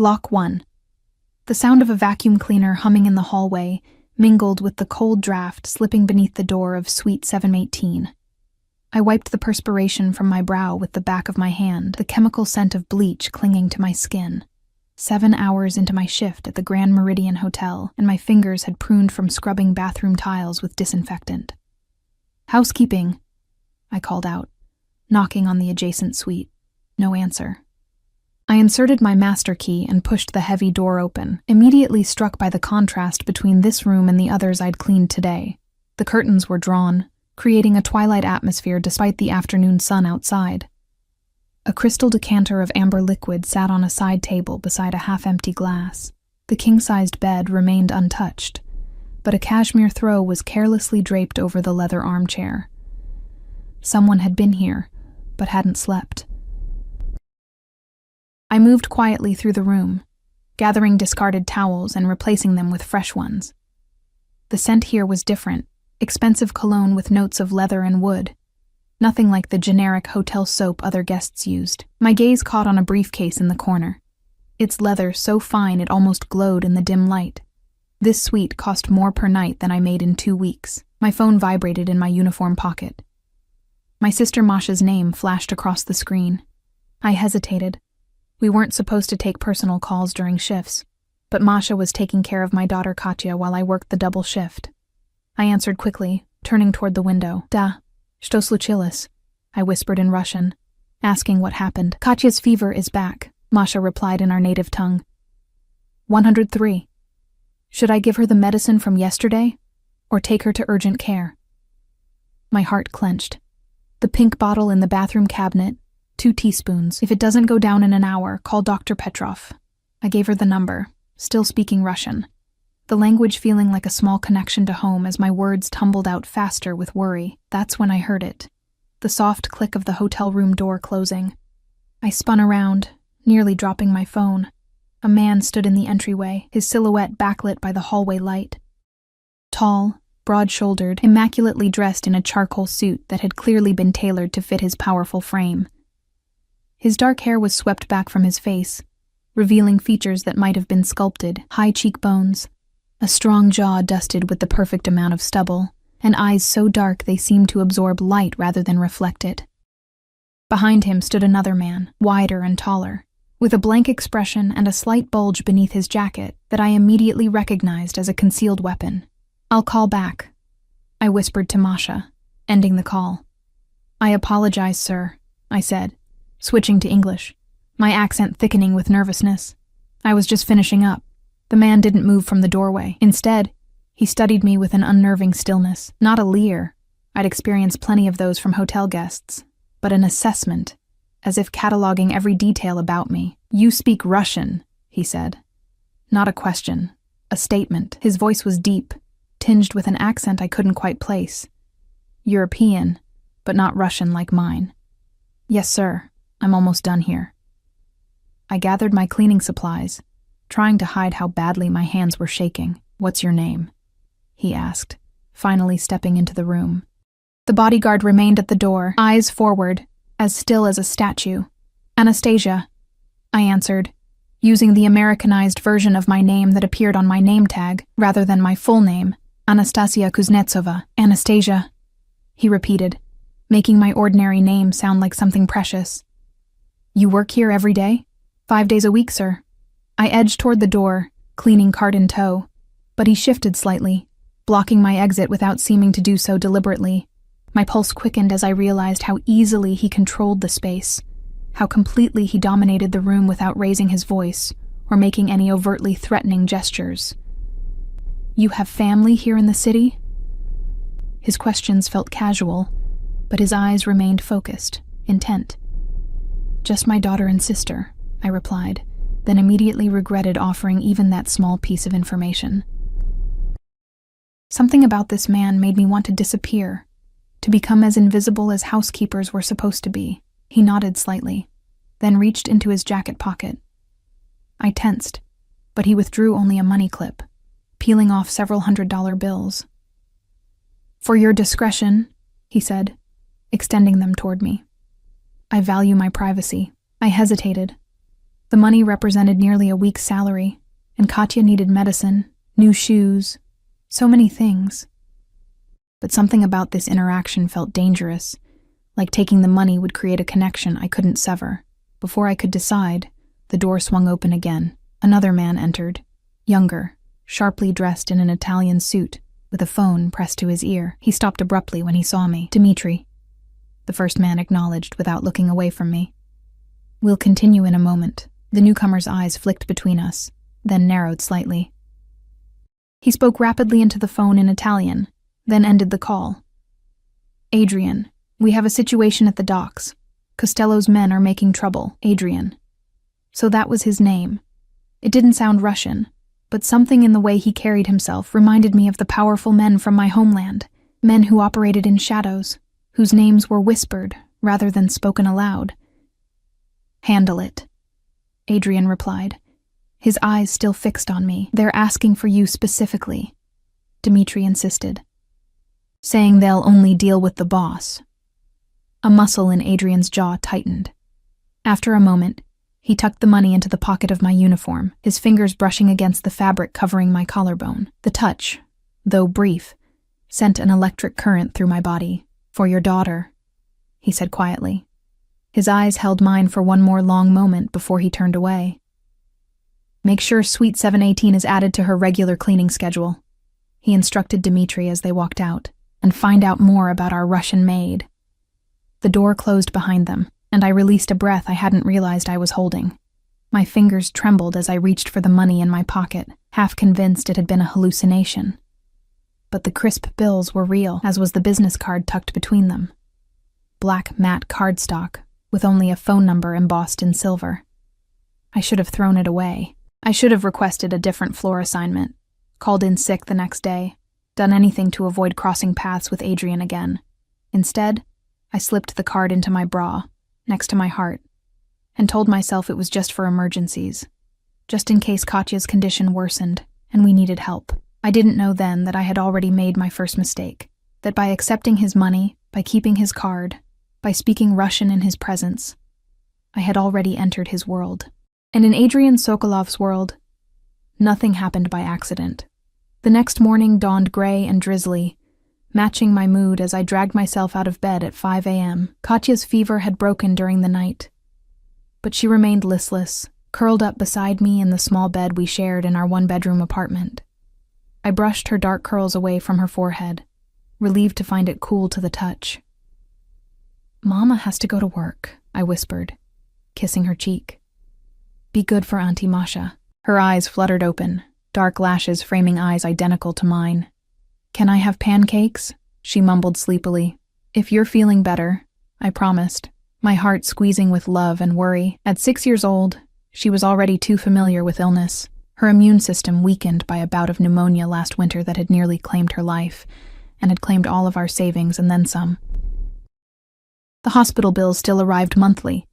Block 1. The sound of a vacuum cleaner humming in the hallway mingled with the cold draft slipping beneath the door of Suite 718. I wiped the perspiration from my brow with the back of my hand, the chemical scent of bleach clinging to my skin. 7 hours into my shift at the Grand Meridian Hotel, and my fingers had pruned from scrubbing bathroom tiles with disinfectant. "Housekeeping," I called out, knocking on the adjacent suite. No answer. I inserted my master key and pushed the heavy door open, immediately struck by the contrast between this room and the others I'd cleaned today. The curtains were drawn, creating a twilight atmosphere despite the afternoon sun outside. A crystal decanter of amber liquid sat on a side table beside a half-empty glass. The king-sized bed remained untouched, but a cashmere throw was carelessly draped over the leather armchair. Someone had been here, but hadn't slept. I moved quietly through the room, gathering discarded towels and replacing them with fresh ones. The scent here was different, expensive cologne with notes of leather and wood. Nothing like the generic hotel soap other guests used. My gaze caught on a briefcase in the corner. Its leather so fine it almost glowed in the dim light. This suite cost more per night than I made in 2 weeks. My phone vibrated in my uniform pocket. My sister Masha's name flashed across the screen. I hesitated. We weren't supposed to take personal calls during shifts, but Masha was taking care of my daughter Katya while I worked the double shift. I answered quickly, turning toward the window. "Da, что случилось?" I whispered in Russian, asking what happened. "Katya's fever is back," Masha replied in our native tongue. 103. Should I give her the medicine from yesterday, or take her to urgent care? My heart clenched. The pink bottle in the bathroom cabinet, 2 teaspoons. If it doesn't go down in an hour, call Dr. Petrov. I gave her the number, still speaking Russian, the language feeling like a small connection to home as my words tumbled out faster with worry. That's when I heard it. The soft click of the hotel room door closing. I spun around, nearly dropping my phone. A man stood in the entryway, his silhouette backlit by the hallway light. Tall, broad-shouldered, immaculately dressed in a charcoal suit that had clearly been tailored to fit his powerful frame. His dark hair was swept back from his face, revealing features that might have been sculpted, high cheekbones, a strong jaw dusted with the perfect amount of stubble, and eyes so dark they seemed to absorb light rather than reflect it. Behind him stood another man, wider and taller, with a blank expression and a slight bulge beneath his jacket that I immediately recognized as a concealed weapon. "I'll call back," I whispered to Masha, ending the call. "I apologize, sir," I said, switching to English, my accent thickening with nervousness. I was just finishing up. The man didn't move from the doorway. Instead, he studied me with an unnerving stillness. Not a leer. I'd experienced plenty of those from hotel guests, but an assessment, as if cataloging every detail about me. "You speak Russian," he said. Not a question, a statement. His voice was deep, tinged with an accent I couldn't quite place. European, but not Russian like mine. "Yes, sir. I'm almost done here." I gathered my cleaning supplies, trying to hide how badly my hands were shaking. "What's your name?" he asked, finally stepping into the room. The bodyguard remained at the door, eyes forward, as still as a statue. "Anastasia," I answered, using the Americanized version of my name that appeared on my name tag, rather than my full name, Anastasia Kuznetsova. "Anastasia," he repeated, making my ordinary name sound like something precious. "You work here every day?" 5 days a week, sir." I edged toward the door, cleaning cart in tow, but he shifted slightly, blocking my exit without seeming to do so deliberately. My pulse quickened as I realized how easily he controlled the space, how completely he dominated the room without raising his voice or making any overtly threatening gestures. "You have family here in the city?" His questions felt casual, but his eyes remained focused, intent. "Just my daughter and sister," I replied, then immediately regretted offering even that small piece of information. Something about this man made me want to disappear, to become as invisible as housekeepers were supposed to be. He nodded slightly, then reached into his jacket pocket. I tensed, but he withdrew only a money clip, peeling off several $100 bills. "For your discretion," he said, extending them toward me. "I value my privacy." I hesitated. The money represented nearly a week's salary, and Katya needed medicine, new shoes, so many things. But something about this interaction felt dangerous, like taking the money would create a connection I couldn't sever. Before I could decide, the door swung open again. Another man entered, younger, sharply dressed in an Italian suit, with a phone pressed to his ear. He stopped abruptly when he saw me. "Dimitri," the first man acknowledged without looking away from me. "We'll continue in a moment." The newcomer's eyes flicked between us, then narrowed slightly. He spoke rapidly into the phone in Italian, then ended the call. "Adrian, we have a situation at the docks. Costello's men are making trouble." Adrian. So that was his name. It didn't sound Russian, but something in the way he carried himself reminded me of the powerful men from my homeland, men who operated in shadows, whose names were whispered rather than spoken aloud. "Handle it," Adrian replied, his eyes still fixed on me. "They're asking for you specifically," Dimitri insisted, saying they'll only deal with the boss. A muscle in Adrian's jaw tightened. After a moment, he tucked the money into the pocket of my uniform, his fingers brushing against the fabric covering my collarbone. The touch, though brief, sent an electric current through my body. "For your daughter," he said quietly. His eyes held mine for one more long moment before he turned away. "Make sure Suite 718 is added to her regular cleaning schedule," he instructed Dimitri as they walked out, "and find out more about our Russian maid." The door closed behind them, and I released a breath I hadn't realized I was holding. My fingers trembled as I reached for the money in my pocket, half convinced it had been a hallucination. But the crisp bills were real, as was the business card tucked between them. Black matte cardstock, with only a phone number embossed in silver. I should have thrown it away. I should have requested a different floor assignment, called in sick the next day, done anything to avoid crossing paths with Adrian again. Instead, I slipped the card into my bra, next to my heart, and told myself it was just for emergencies, just in case Katya's condition worsened and we needed help. I didn't know then that I had already made my first mistake, that by accepting his money, by keeping his card, by speaking Russian in his presence, I had already entered his world. And in Adrian Sokolov's world, nothing happened by accident. The next morning dawned gray and drizzly, matching my mood as I dragged myself out of bed at 5 a.m. Katya's fever had broken during the night, but she remained listless, curled up beside me in the small bed we shared in our one-bedroom apartment. I brushed her dark curls away from her forehead, relieved to find it cool to the touch. "Mama has to go to work," I whispered, kissing her cheek. "Be good for Auntie Masha." Her eyes fluttered open, dark lashes framing eyes identical to mine. "Can I have pancakes?" she mumbled sleepily. "If you're feeling better," I promised, my heart squeezing with love and worry. At 6 years old, she was already too familiar with illness, her immune system weakened by a bout of pneumonia last winter that had nearly claimed her life, and had claimed all of our savings and then some. The hospital bills still arrived monthly,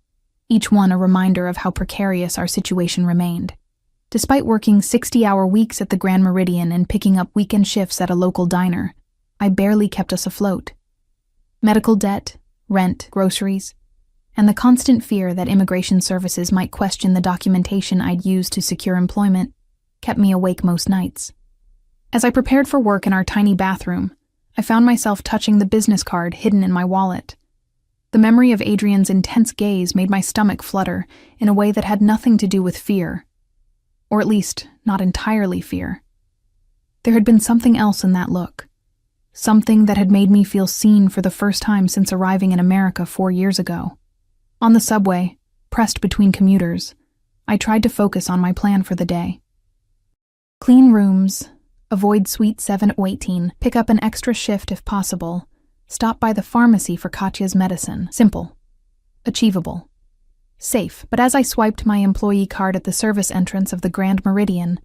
each one a reminder of how precarious our situation remained. Despite working 60-hour weeks at the Grand Meridian and picking up weekend shifts at a local diner, I barely kept us afloat. Medical debt, rent, groceries, and the constant fear that immigration services might question the documentation I'd used to secure employment kept me awake most nights. As I prepared for work in our tiny bathroom, I found myself touching the business card hidden in my wallet. The memory of Adrian's intense gaze made my stomach flutter in a way that had nothing to do with fear. Or at least, not entirely fear. There had been something else in that look. Something that had made me feel seen for the first time since arriving in America 4 years ago. On the subway, pressed between commuters, I tried to focus on my plan for the day. Clean rooms, avoid Suite 718, pick up an extra shift if possible, stop by the pharmacy for Katya's medicine. Simple. Achievable. Safe. But as I swiped my employee card at the service entrance of the Grand Meridian,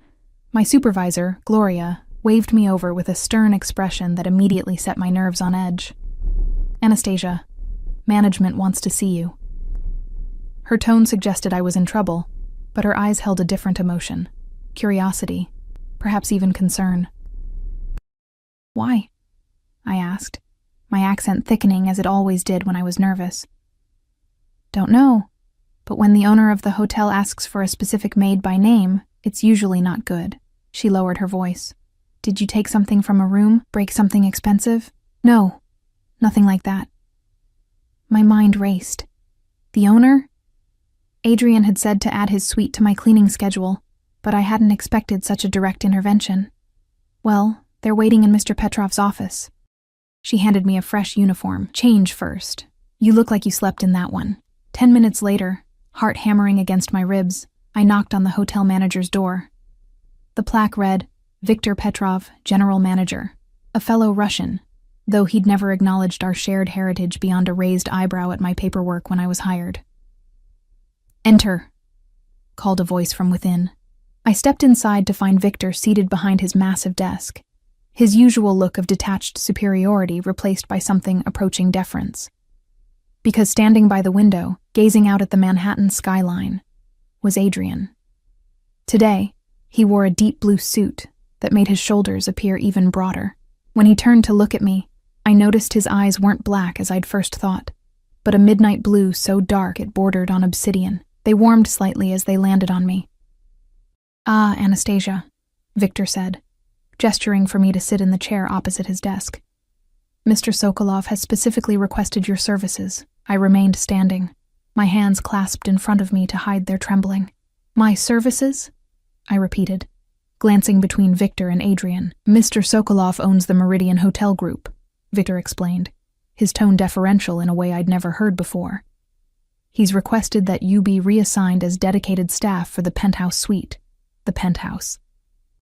my supervisor, Gloria, waved me over with a stern expression that immediately set my nerves on edge. "Anastasia, management wants to see you." Her tone suggested I was in trouble, but her eyes held a different emotion. Curiosity, perhaps even concern. "Why?" I asked, my accent thickening as it always did when I was nervous. "Don't know," But when the owner of the hotel asks for a specific maid by name, it's usually not good. She lowered her voice. Did you take something from a room? Break something expensive? No, nothing like that. My mind raced. The owner? Adrian had said to add his suite to my cleaning schedule, but I hadn't expected such a direct intervention. Well, they're waiting in Mr. Petrov's office. She handed me a fresh uniform. Change first. You look like you slept in that one. 10 minutes later, heart hammering against my ribs, I knocked on the hotel manager's door. The plaque read, Viktor Petrov, General Manager, a fellow Russian, though he'd never acknowledged our shared heritage beyond a raised eyebrow at my paperwork when I was hired. Enter, called a voice from within. I stepped inside to find Viktor seated behind his massive desk, his usual look of detached superiority replaced by something approaching deference. Because standing by the window, gazing out at the Manhattan skyline, was Adrian. Today, he wore a deep blue suit that made his shoulders appear even broader. When he turned to look at me, I noticed his eyes weren't black as I'd first thought, but a midnight blue so dark it bordered on obsidian. They warmed slightly as they landed on me. Ah, Anastasia, Viktor said, gesturing for me to sit in the chair opposite his desk. Mr. Sokolov has specifically requested your services. I remained standing, my hands clasped in front of me to hide their trembling. My services? I repeated, glancing between Viktor and Adrian. Mr. Sokolov owns the Meridian Hotel Group, Viktor explained, his tone deferential in a way I'd never heard before. He's requested that you be reassigned as dedicated staff for the penthouse suite. The penthouse.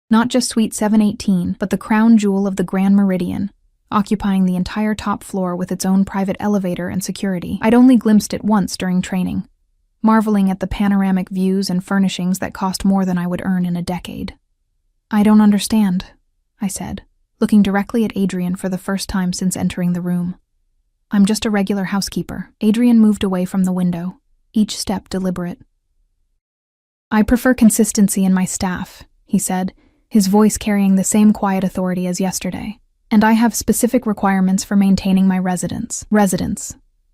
Not just Suite 718, but the crown jewel of the Grand Meridian, occupying the entire top floor with its own private elevator and security. I'd only glimpsed it once during training, marveling at the panoramic views and furnishings that cost more than I would earn in a decade. I don't understand, I said, looking directly at Adrian for the first time since entering the room. I'm just a regular housekeeper. Adrian moved away from the window, each step deliberate. I prefer consistency in my staff, he said, his voice carrying the same quiet authority as yesterday. And I have specific requirements for maintaining my residence,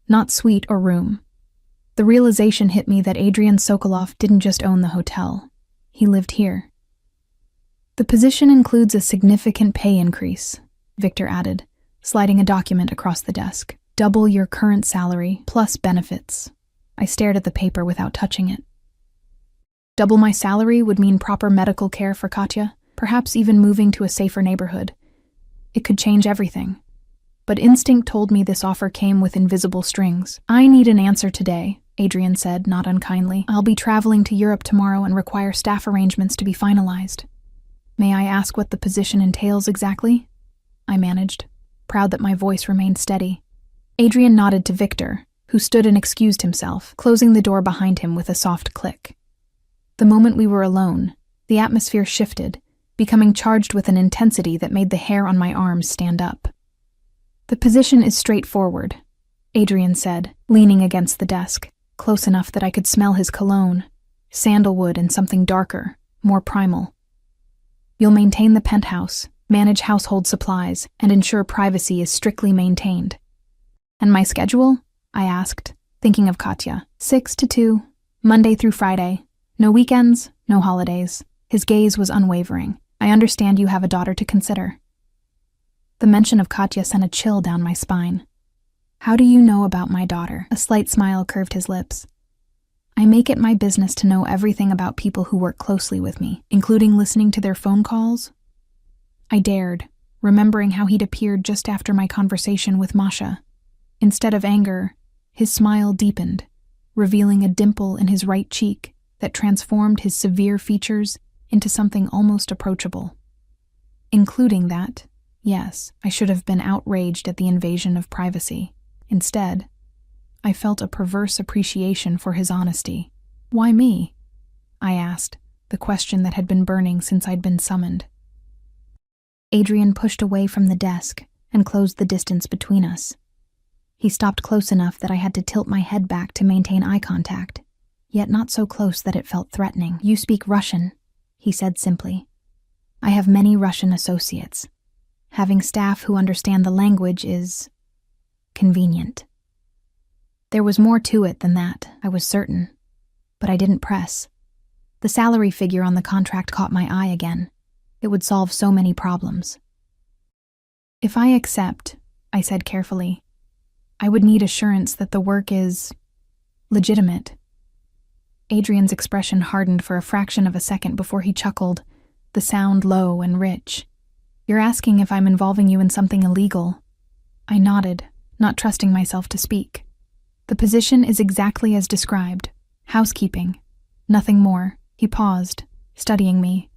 not suite or room. The realization hit me that Adrian Sokolov didn't just own the hotel. He lived here. The position includes a significant pay increase, Viktor added, sliding a document across the desk. Double your current salary, plus benefits. I stared at the paper without touching it. Double my salary would mean proper medical care for Katya, perhaps even moving to a safer neighborhood. It could change everything. But instinct told me this offer came with invisible strings. I need an answer today, Adrian said, not unkindly. I'll be traveling to Europe tomorrow and require staff arrangements to be finalized. May I ask what the position entails exactly? I managed, proud that my voice remained steady. Adrian nodded to Viktor, who stood and excused himself, closing the door behind him with a soft click. The moment we were alone, the atmosphere shifted, becoming charged with an intensity that made the hair on my arms stand up. The position is straightforward, Adrian said, leaning against the desk, close enough that I could smell his cologne, sandalwood and something darker, more primal. You'll maintain the penthouse, manage household supplies, and ensure privacy is strictly maintained. And my schedule? I asked, thinking of Katya. 6 to 2, Monday through Friday. No weekends, no holidays. His gaze was unwavering. I understand you have a daughter to consider. The mention of Katya sent a chill down my spine. How do you know about my daughter? A slight smile curved his lips. I make it my business to know everything about people who work closely with me, including listening to their phone calls. I dared, remembering how he'd appeared just after my conversation with Masha. Instead of anger, his smile deepened, revealing a dimple in his right cheek that transformed his severe features into something almost approachable. Including that, yes, I should have been outraged at the invasion of privacy. Instead, I felt a perverse appreciation for his honesty. Why me? I asked, the question that had been burning since I'd been summoned. Adrian pushed away from the desk and closed the distance between us. He stopped close enough that I had to tilt my head back to maintain eye contact, yet not so close that it felt threatening. You speak Russian, he said simply. I have many Russian associates. Having staff who understand the language is convenient. There was more to it than that, I was certain. but I didn't press. The salary figure on the contract caught my eye again. It would solve so many problems. If I accept, I said carefully, I would need assurance that the work is legitimate. Adrian's expression hardened for a fraction of a second before he chuckled, the sound low and rich. You're asking if I'm involving you in something illegal. I nodded, not trusting myself to speak. The position is exactly as described. Housekeeping. Nothing more. He paused, studying me.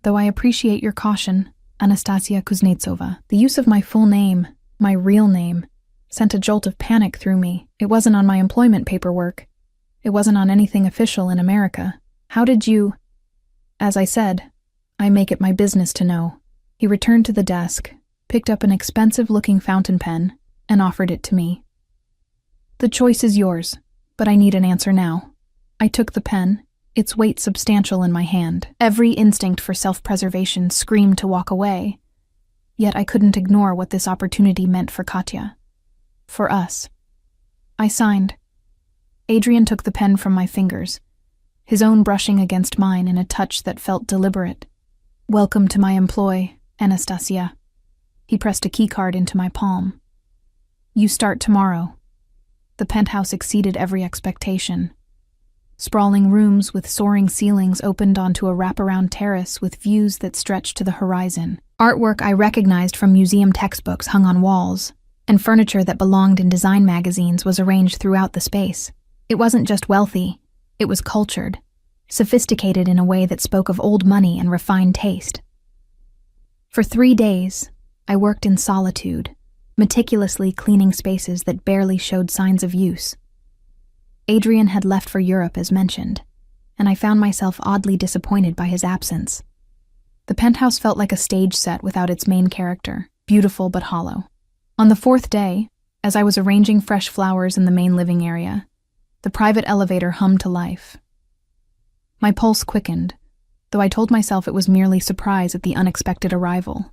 Though I appreciate your caution, Anastasia Kuznetsova, the use of my full name, my real name, sent a jolt of panic through me. It wasn't on my employment paperwork. It wasn't on anything official in America. How did you... As I said, I make it my business to know. He returned to the desk, picked up an expensive-looking fountain pen, and offered it to me. The choice is yours, but I need an answer now. I took the pen, its weight substantial in my hand. Every instinct for self-preservation screamed to walk away. Yet I couldn't ignore what this opportunity meant for Katya. For us. I signed. Adrian took the pen from my fingers, his own brushing against mine in a touch that felt deliberate. Welcome to my employ, Anastasia. He pressed a keycard into my palm. You start tomorrow. The penthouse exceeded every expectation. Sprawling rooms with soaring ceilings opened onto a wraparound terrace with views that stretched to the horizon. Artwork I recognized from museum textbooks hung on walls, and furniture that belonged in design magazines was arranged throughout the space. It wasn't just wealthy, it was cultured, sophisticated in a way that spoke of old money and refined taste. For 3 days, I worked in solitude, meticulously cleaning spaces that barely showed signs of use. Adrian had left for Europe as mentioned, and I found myself oddly disappointed by his absence. The penthouse felt like a stage set without its main character, beautiful but hollow. On the 4th day, as I was arranging fresh flowers in the main living area, the private elevator hummed to life. My pulse quickened, though I told myself it was merely surprise at the unexpected arrival.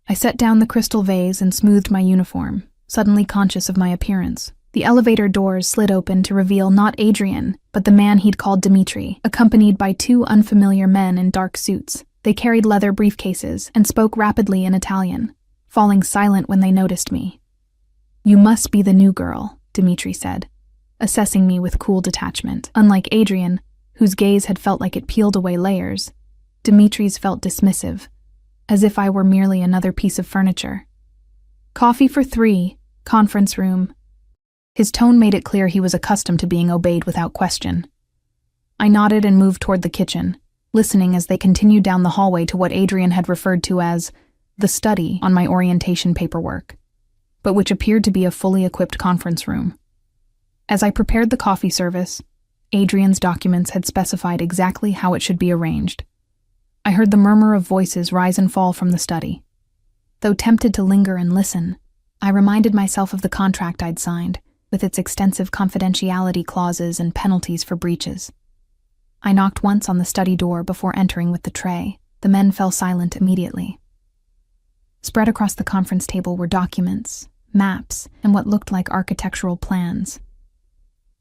I set down the crystal vase and smoothed my uniform, suddenly conscious of my appearance. The elevator doors slid open to reveal not Adrian, but the man he'd called Dmitri, accompanied by 2 unfamiliar men in dark suits. They carried leather briefcases and spoke rapidly in Italian, falling silent when they noticed me. You must be the new girl, Dmitri said, assessing me with cool detachment. Unlike Adrian, whose gaze had felt like it peeled away layers, Dmitri's felt dismissive, as if I were merely another piece of furniture. Coffee for 3, conference room. His tone made it clear he was accustomed to being obeyed without question. I nodded and moved toward the kitchen, listening as they continued down the hallway to what Adrian had referred to as the study on my orientation paperwork, but which appeared to be a fully equipped conference room. As I prepared the coffee service, Adrian's documents had specified exactly how it should be arranged. I heard the murmur of voices rise and fall from the study. Though tempted to linger and listen, I reminded myself of the contract I'd signed, with its extensive confidentiality clauses and penalties for breaches. I knocked once on the study door before entering with the tray. The men fell silent immediately. Spread across the conference table were documents, maps, and what looked like architectural plans.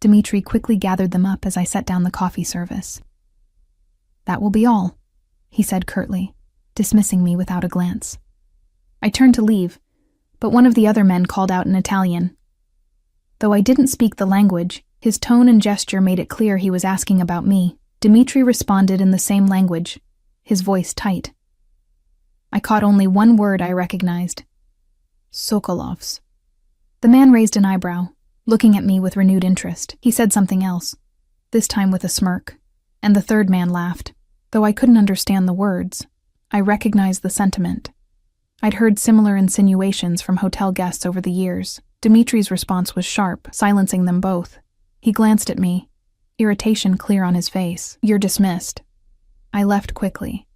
Dmitri quickly gathered them up as I set down the coffee service. That will be all, he said curtly, dismissing me without a glance. I turned to leave, but one of the other men called out in Italian. Though I didn't speak the language, his tone and gesture made it clear he was asking about me. Dmitri responded in the same language, his voice tight. I caught only one word I recognized. Sokolovs. The man raised an eyebrow, looking at me with renewed interest. He said something else, this time with a smirk, and the third man laughed. Though I couldn't understand the words, I recognized the sentiment. I'd heard similar insinuations from hotel guests over the years. Dmitri's response was sharp, silencing them both. He glanced at me, irritation clear on his face. You're dismissed. I left quickly,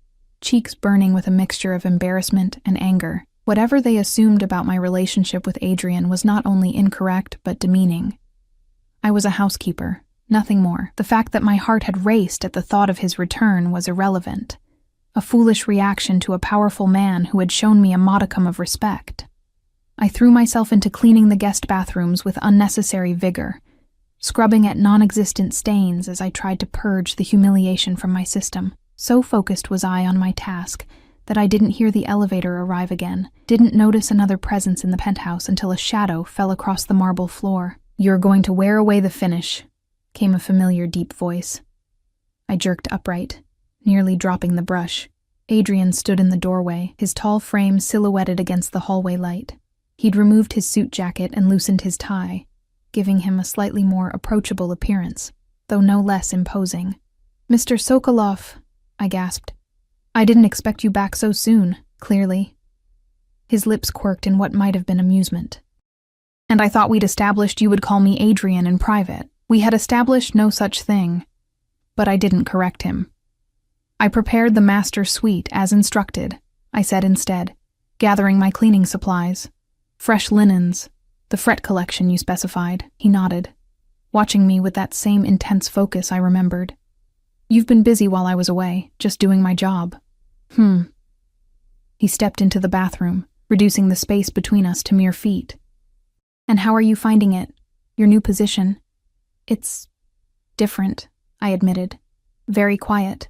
cheeks burning with a mixture of embarrassment and anger. Whatever they assumed about my relationship with Adrian was not only incorrect but demeaning. I was a housekeeper, nothing more. The fact that my heart had raced at the thought of his return was irrelevant, a foolish reaction to a powerful man who had shown me a modicum of respect. I threw myself into cleaning the guest bathrooms with unnecessary vigor, scrubbing at non-existent stains as I tried to purge the humiliation from my system. So focused was I on my task that I didn't hear the elevator arrive again, didn't notice another presence in the penthouse until a shadow fell across the marble floor. "You're going to wear away the finish," came a familiar deep voice. I jerked upright, nearly dropping the brush. Adrian stood in the doorway, his tall frame silhouetted against the hallway light. He'd removed his suit jacket and loosened his tie, giving him a slightly more approachable appearance, though no less imposing. "Mr. Sokolov," I gasped. "I didn't expect you back so soon, clearly." His lips quirked in what might have been amusement. "And I thought we'd established you would call me Adrian in private." We had established no such thing, but I didn't correct him. "I prepared the master suite as instructed," I said instead, gathering my cleaning supplies. "Fresh linens, the fret collection you specified." He nodded, watching me with that same intense focus I remembered. "You've been busy while I was away, just doing my job." He stepped into the bathroom, reducing the space between us to mere feet. "And how are you finding it? Your new position?" "It's different," I admitted. "Very quiet.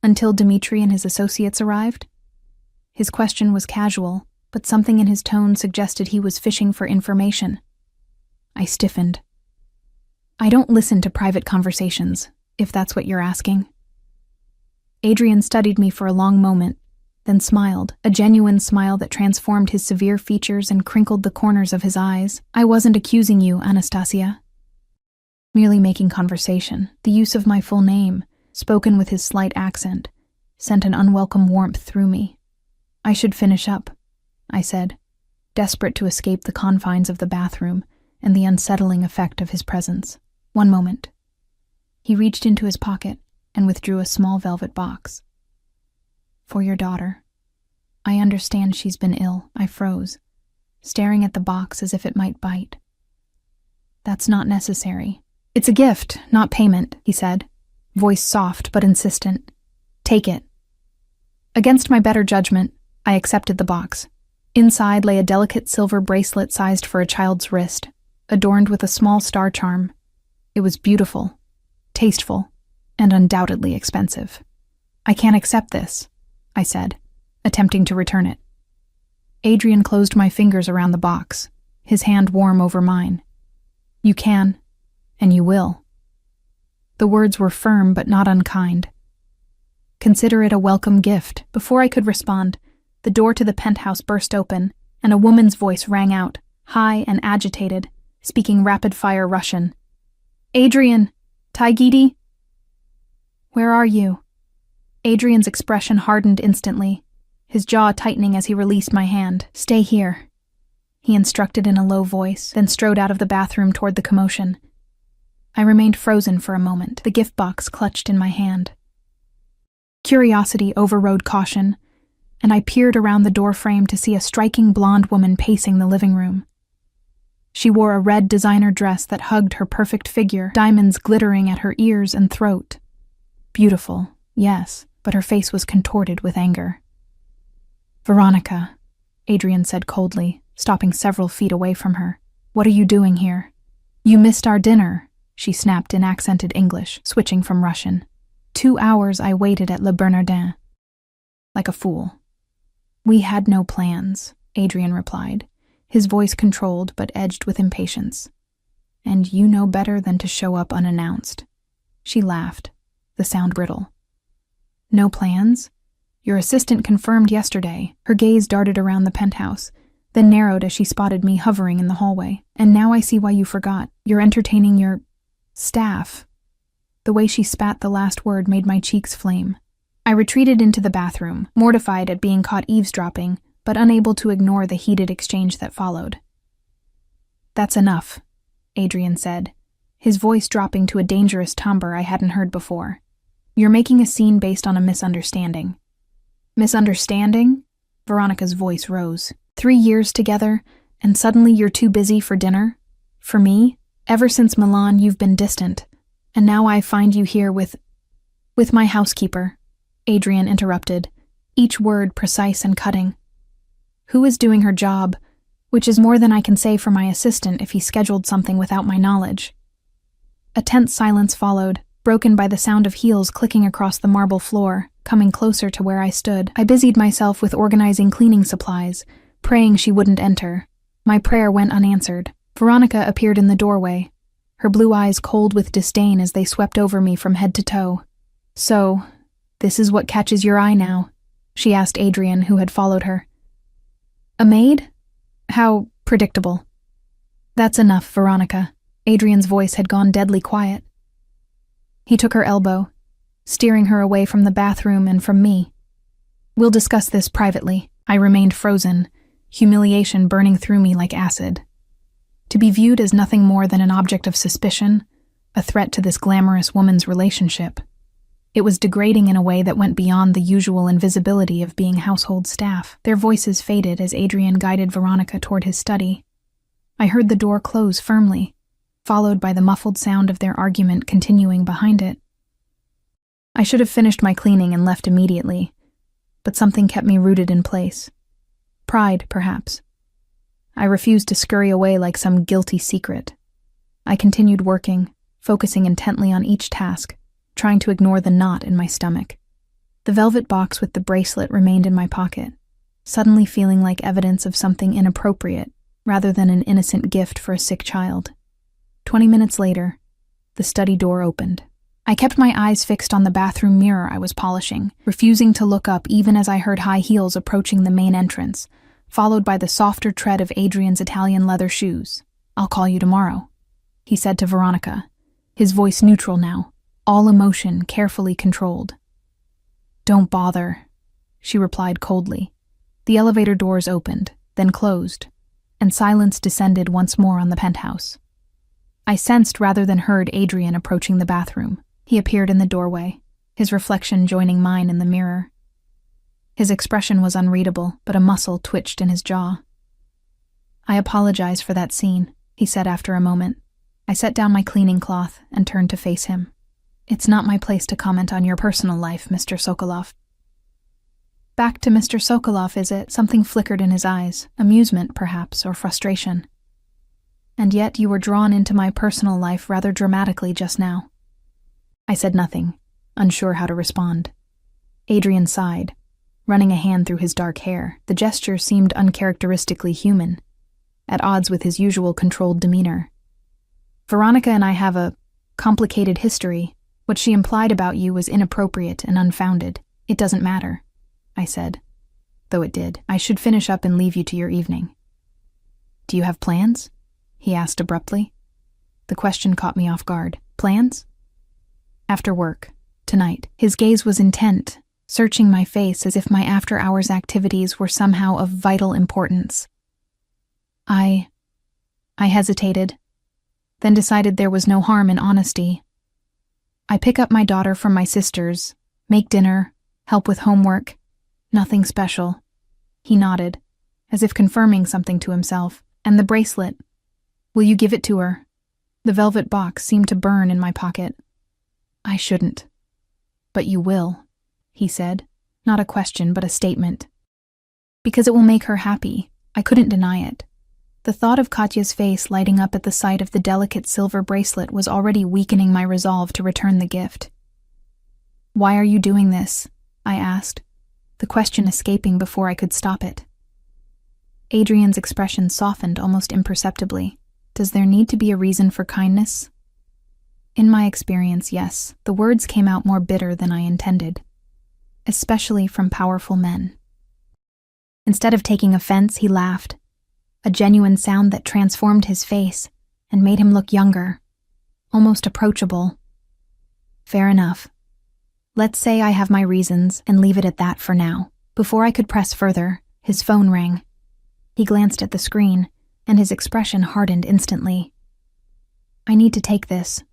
Until Dmitri and his associates arrived." His question was casual, but something in his tone suggested he was fishing for information. I stiffened. "I don't listen to private conversations, if that's what you're asking." Adrian studied me for a long moment, then smiled, a genuine smile that transformed his severe features and crinkled the corners of his eyes. "I wasn't accusing you, Anastasia. Merely making conversation." The use of my full name, spoken with his slight accent, sent an unwelcome warmth through me. "I should finish up," I said, desperate to escape the confines of the bathroom and the unsettling effect of his presence. "One moment." He reached into his pocket and withdrew a small velvet box. "For your daughter. I understand she's been ill." I froze, staring at the box as if it might bite. "That's not necessary." "It's a gift, not payment," he said, voice soft but insistent. "Take it." Against my better judgment, I accepted the box. Inside lay a delicate silver bracelet sized for a child's wrist, adorned with a small star charm. It was beautiful, tasteful, and undoubtedly expensive. "I can't accept this," I said, attempting to return it. Adrian closed my fingers around the box, his hand warm over mine. "You can, and you will." The words were firm but not unkind. "Consider it a welcome gift." Before I could respond, the door to the penthouse burst open, and a woman's voice rang out, high and agitated, speaking rapid-fire Russian. "Adrian! Taigidi!" "Where are you?" Adrian's expression hardened instantly, his jaw tightening as he released my hand. "Stay here," he instructed in a low voice, then strode out of the bathroom toward the commotion. I remained frozen for a moment, the gift box clutched in my hand. Curiosity overrode caution, and I peered around the doorframe to see a striking blonde woman pacing the living room. She wore a red designer dress that hugged her perfect figure, diamonds glittering at her ears and throat. Beautiful, yes, but her face was contorted with anger. "Veronica," Adrian said coldly, stopping several feet away from her. "What are you doing here?" "You missed our dinner," she snapped in accented English, switching from Russian. 2 hours I waited at Le Bernardin. Like a fool. "We had no plans," Adrian replied, his voice controlled but edged with impatience. "And you know better than to show up unannounced." She laughed, the sound brittle. "No plans? Your assistant confirmed yesterday." Her gaze darted around the penthouse, then narrowed as she spotted me hovering in the hallway. "And now I see why you forgot. You're entertaining your staff." The way she spat the last word made my cheeks flame. I retreated into the bathroom, mortified at being caught eavesdropping, but unable to ignore the heated exchange that followed. "That's enough," Adrian said, his voice dropping to a dangerous timbre I hadn't heard before. "You're making a scene based on a misunderstanding." "Misunderstanding?" Veronica's voice rose. 3 years together, and suddenly you're too busy for dinner? For me? Ever since Milan, you've been distant, and now I find you here with my housekeeper," Adrian interrupted, each word precise and cutting. "Who is doing her job, which is more than I can say for my assistant if he scheduled something without my knowledge." A tense silence followed, broken by the sound of heels clicking across the marble floor, coming closer to where I stood. I busied myself with organizing cleaning supplies, praying she wouldn't enter. My prayer went unanswered. Veronica appeared in the doorway, her blue eyes cold with disdain as they swept over me from head to toe. "So, this is what catches your eye now?" she asked Adrian, who had followed her. "A maid? How predictable." "That's enough, Veronica." Adrian's voice had gone deadly quiet. He took her elbow, steering her away from the bathroom and from me. "We'll discuss this privately." I remained frozen, humiliation burning through me like acid. To be viewed as nothing more than an object of suspicion, a threat to this glamorous woman's relationship. It was degrading in a way that went beyond the usual invisibility of being household staff. Their voices faded as Adrian guided Veronica toward his study. I heard the door close firmly, followed by the muffled sound of their argument continuing behind it. I should have finished my cleaning and left immediately, but something kept me rooted in place. Pride, perhaps. I refused to scurry away like some guilty secret. I continued working, focusing intently on each task, trying to ignore the knot in my stomach. The velvet box with the bracelet remained in my pocket, suddenly feeling like evidence of something inappropriate rather than an innocent gift for a sick child. 20 minutes later, the study door opened. I kept my eyes fixed on the bathroom mirror I was polishing, refusing to look up even as I heard high heels approaching the main entrance, followed by the softer tread of Adrian's Italian leather shoes. "I'll call you tomorrow," he said to Veronica, his voice neutral now, all emotion carefully controlled. "Don't bother," she replied coldly. The elevator doors opened, then closed, and silence descended once more on the penthouse. I sensed rather than heard Adrian approaching the bathroom. He appeared in the doorway, his reflection joining mine in the mirror. His expression was unreadable, but a muscle twitched in his jaw. "I apologize for that scene," he said after a moment. I set down my cleaning cloth and turned to face him. "It's not my place to comment on your personal life, Mr. Sokolov." "Back to Mr. Sokolov, is it?" Something flickered in his eyes, amusement, perhaps, or frustration. "And yet you were drawn into my personal life rather dramatically just now." I said nothing, unsure how to respond. Adrian sighed, running a hand through his dark hair. The gesture seemed uncharacteristically human, at odds with his usual controlled demeanor. "Veronica and I have a complicated history. What she implied about you was inappropriate and unfounded. It doesn't matter," I said, though it did. "I should finish up and leave you to your evening." "Do you have plans?" he asked abruptly. The question caught me off guard. "Plans?" "After work, tonight." His gaze was intent, searching my face as if my after-hours activities were somehow of vital importance. I hesitated, then decided there was no harm in honesty. "I pick up my daughter from my sister's, make dinner, help with homework. Nothing special." He nodded, as if confirming something to himself. "And the bracelet. Will you give it to her?" The velvet box seemed to burn in my pocket. "I shouldn't." "But you will," he said, not a question but a statement. "Because it will make her happy." I couldn't deny it. The thought of Katya's face lighting up at the sight of the delicate silver bracelet was already weakening my resolve to return the gift. "Why are you doing this?" I asked, the question escaping before I could stop it. Adrian's expression softened almost imperceptibly. "Does there need to be a reason for kindness?" In my experience, yes, the words came out more bitter than I intended, especially from powerful men. Instead of taking offense, he laughed, a genuine sound that transformed his face and made him look younger, almost approachable. "Fair enough. Let's say I have my reasons and leave it at that for now." Before I could press further, his phone rang. He glanced at the screen, and his expression hardened instantly. "I need to take this.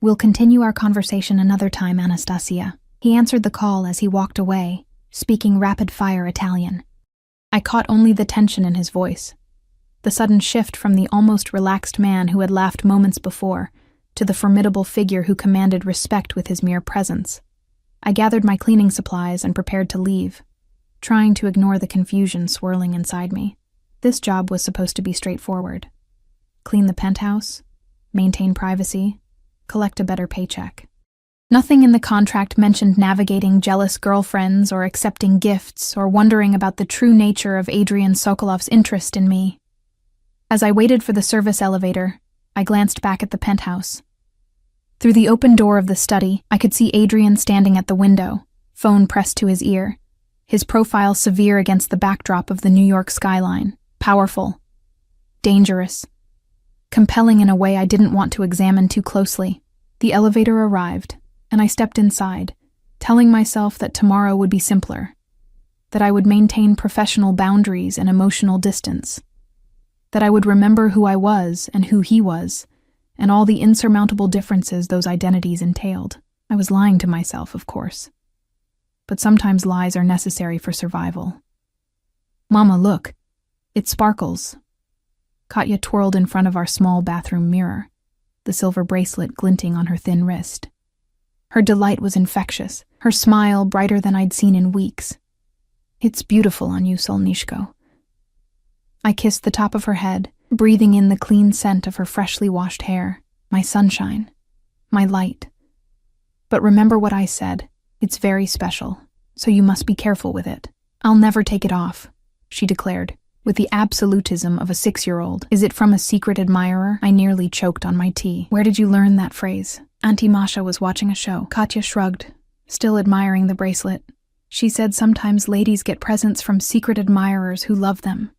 We'll continue our conversation another time, Anastasia." He answered the call as he walked away, speaking rapid-fire Italian. I caught only the tension in his voice, the sudden shift from the almost relaxed man who had laughed moments before to the formidable figure who commanded respect with his mere presence. I gathered my cleaning supplies and prepared to leave, trying to ignore the confusion swirling inside me. This job was supposed to be straightforward. Clean the penthouse, maintain privacy, collect a better paycheck. Nothing in the contract mentioned navigating jealous girlfriends or accepting gifts or wondering about the true nature of Adrian Sokolov's interest in me. As I waited for the service elevator, I glanced back at the penthouse. Through the open door of the study, I could see Adrian standing at the window, phone pressed to his ear, his profile severe against the backdrop of the New York skyline, powerful, dangerous, compelling in a way I didn't want to examine too closely. The elevator arrived, and I stepped inside, telling myself that tomorrow would be simpler, that I would maintain professional boundaries and emotional distance, that I would remember who I was and who he was, and all the insurmountable differences those identities entailed. I was lying to myself, of course. But sometimes lies are necessary for survival. "Mama, look. It sparkles." Katya twirled in front of our small bathroom mirror, the silver bracelet glinting on her thin wrist. Her delight was infectious, her smile brighter than I'd seen in weeks. "It's beautiful on you, Solnishko." I kissed the top of her head, breathing in the clean scent of her freshly washed hair, my sunshine, my light. "But remember what I said. It's very special, so you must be careful with it." "I'll never take it off," she declared, with the absolutism of a 6-year-old. "Is it from a secret admirer?" I nearly choked on my tea. "Where did you learn that phrase?" Auntie Masha was watching a show. Katya shrugged, still admiring the bracelet. She said sometimes ladies get presents from secret admirers who love them.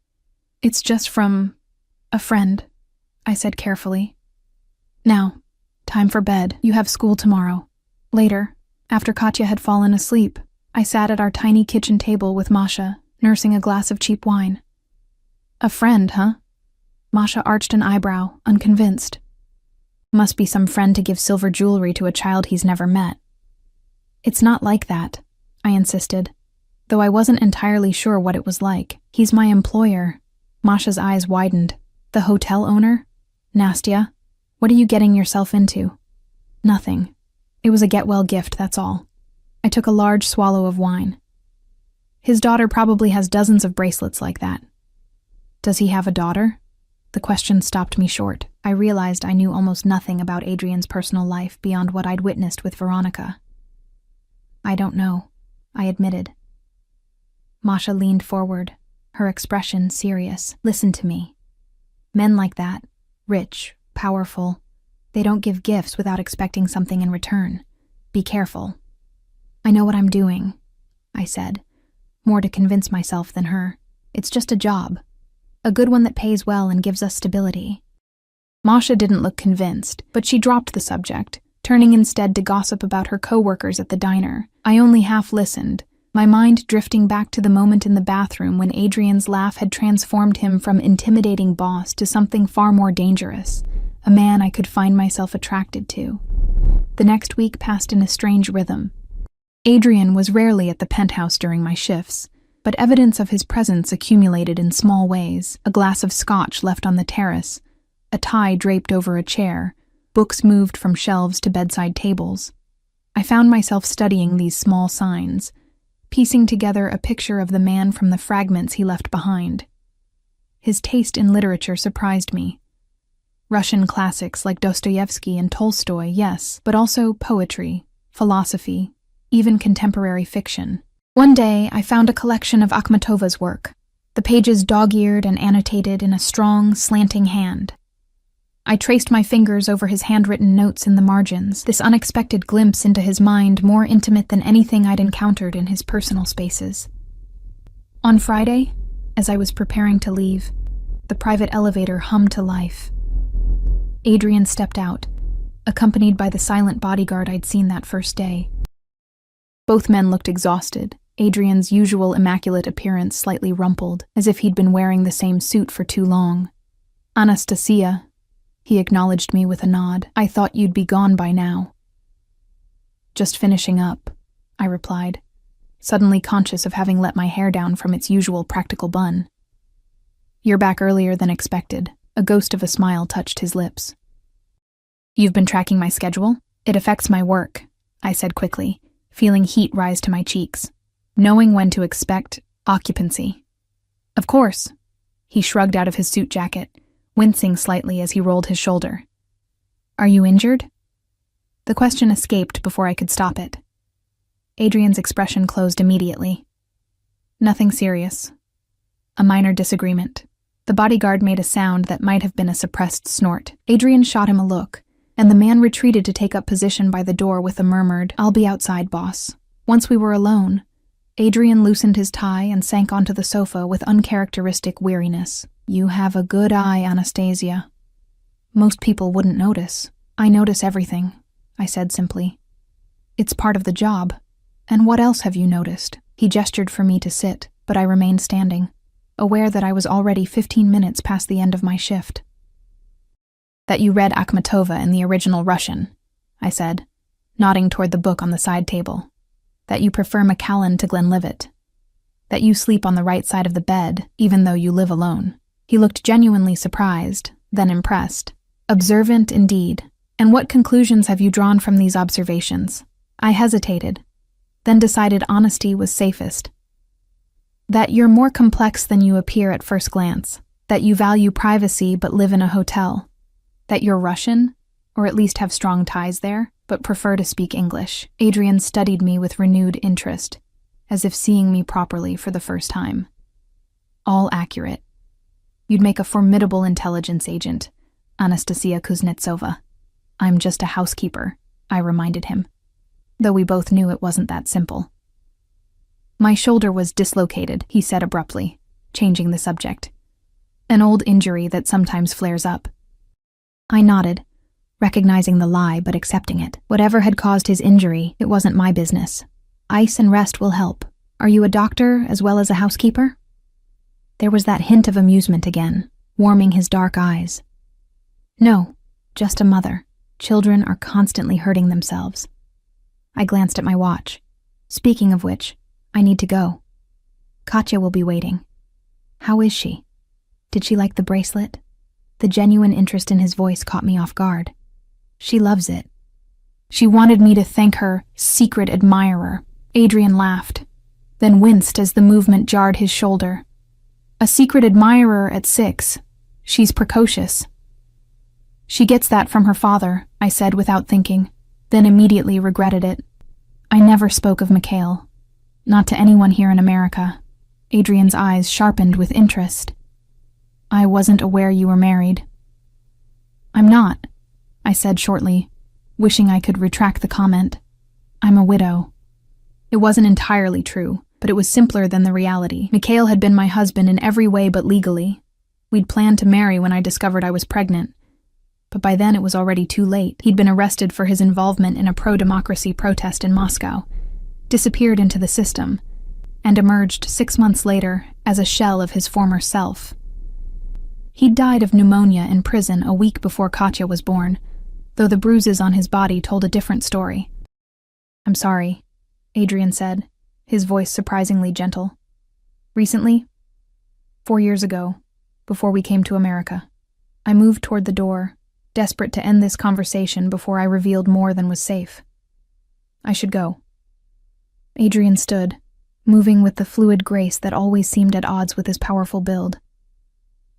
"It's just from a friend," I said carefully. "Now, time for bed. You have school tomorrow." Later, after Katya had fallen asleep, I sat at our tiny kitchen table with Masha, nursing a glass of cheap wine. "A friend, huh?" Masha arched an eyebrow, unconvinced. "Must be some friend to give silver jewelry to a child he's never met." "It's not like that," I insisted, though I wasn't entirely sure what it was like. "He's my employer." Masha's eyes widened. "The hotel owner? Nastya, what are you getting yourself into?" "Nothing. It was a get-well gift, that's all." I took a large swallow of wine. "His daughter probably has dozens of bracelets like that." "Does he have a daughter?" The question stopped me short. I realized I knew almost nothing about Adrian's personal life beyond what I'd witnessed with Veronica. "I don't know," I admitted. Masha leaned forward, her expression serious. "Listen to me. Men like that, rich, powerful, they don't give gifts without expecting something in return. Be careful." "I know what I'm doing," I said, more to convince myself than her. "It's just a job. A good one that pays well and gives us stability." Masha didn't look convinced, but she dropped the subject, turning instead to gossip about her co-workers at the diner. I only half listened, my mind drifting back to the moment in the bathroom when Adrian's laugh had transformed him from intimidating boss to something far more dangerous, a man I could find myself attracted to. The next week passed in a strange rhythm. Adrian was rarely at the penthouse during my shifts, but evidence of his presence accumulated in small ways: a glass of scotch left on the terrace, a tie draped over a chair, books moved from shelves to bedside tables. I found myself studying these small signs, piecing together a picture of the man from the fragments he left behind. His taste in literature surprised me. Russian classics like Dostoevsky and Tolstoy, yes, but also poetry, philosophy, even contemporary fiction. One day, I found a collection of Akhmatova's work, the pages dog-eared and annotated in a strong, slanting hand. I traced my fingers over his handwritten notes in the margins, this unexpected glimpse into his mind more intimate than anything I'd encountered in his personal spaces. On Friday, as I was preparing to leave, the private elevator hummed to life. Adrian stepped out, accompanied by the silent bodyguard I'd seen that first day. Both men looked exhausted, Adrian's usual immaculate appearance slightly rumpled, as if he'd been wearing the same suit for too long. "Anastasia," he acknowledged me with a nod. "I thought you'd be gone by now." "Just finishing up," I replied, suddenly conscious of having let my hair down from its usual practical bun. "You're back earlier than expected." A ghost of a smile touched his lips. "You've been tracking my schedule? It affects my work," I said quickly, feeling heat rise to my cheeks, knowing when to expect occupancy. "Of course." He shrugged out of his suit jacket, wincing slightly as he rolled his shoulder. "Are you injured?" The question escaped before I could stop it. Adrian's expression closed immediately. Nothing serious. A minor disagreement. The bodyguard made a sound that might have been a suppressed snort. Adrian shot him a look, and the man retreated to take up position by the door with a murmured, "I'll be outside, boss." Once we were alone, Adrian loosened his tie and sank onto the sofa with uncharacteristic weariness. "You have a good eye, Anastasia." "Most people wouldn't notice. I notice everything," I said simply. "It's part of the job. And what else have you noticed?" He gestured for me to sit, but I remained standing, aware that I was already 15 minutes past the end of my shift. "That you read Akhmatova in the original Russian," I said, nodding toward the book on the side table. "That you prefer Macallan to Glenlivet. That you sleep on the right side of the bed, even though you live alone." He looked genuinely surprised, then impressed. "Observant indeed. And what conclusions have you drawn from these observations?" I hesitated, then decided honesty was safest. "That you're more complex than you appear at first glance. That you value privacy but live in a hotel. That you're Russian, or at least have strong ties there, but prefer to speak English." Adrian studied me with renewed interest, as if seeing me properly for the first time. "All accurate. You'd make a formidable intelligence agent, Anastasia Kuznetsova." "I'm just a housekeeper," I reminded him, though we both knew it wasn't that simple. "My shoulder was dislocated," he said abruptly, changing the subject. "An old injury that sometimes flares up." I nodded, recognizing the lie but accepting it. Whatever had caused his injury, it wasn't my business. "Ice and rest will help. Are you a doctor as well as a housekeeper?" There was that hint of amusement again, warming his dark eyes. "No, just a mother. Children are constantly hurting themselves." I glanced at my watch. "Speaking of which, I need to go. Katya will be waiting." "How is she? Did she like the bracelet?" The genuine interest in his voice caught me off guard. "She loves it. She wanted me to thank her secret admirer." Adrian laughed, then winced as the movement jarred his shoulder. "A secret admirer at 6. She's precocious." "She gets that from her father," I said without thinking, then immediately regretted it. I never spoke of Mikhail. Not to anyone here in America. Adrian's eyes sharpened with interest. "I wasn't aware you were married." "I'm not," I said shortly, wishing I could retract the comment. "I'm a widow." It wasn't entirely true, but it was simpler than the reality. Mikhail had been my husband in every way but legally. We'd planned to marry when I discovered I was pregnant, but by then it was already too late. He'd been arrested for his involvement in a pro-democracy protest in Moscow, disappeared into the system, and emerged 6 months later as a shell of his former self. He'd died of pneumonia in prison a week before Katya was born, though the bruises on his body told a different story. "I'm sorry," Adrian said, his voice surprisingly gentle. "Recently? 4 years ago, before we came to America." I moved toward the door, desperate to end this conversation before I revealed more than was safe. "I should go." Adrian stood, moving with the fluid grace that always seemed at odds with his powerful build.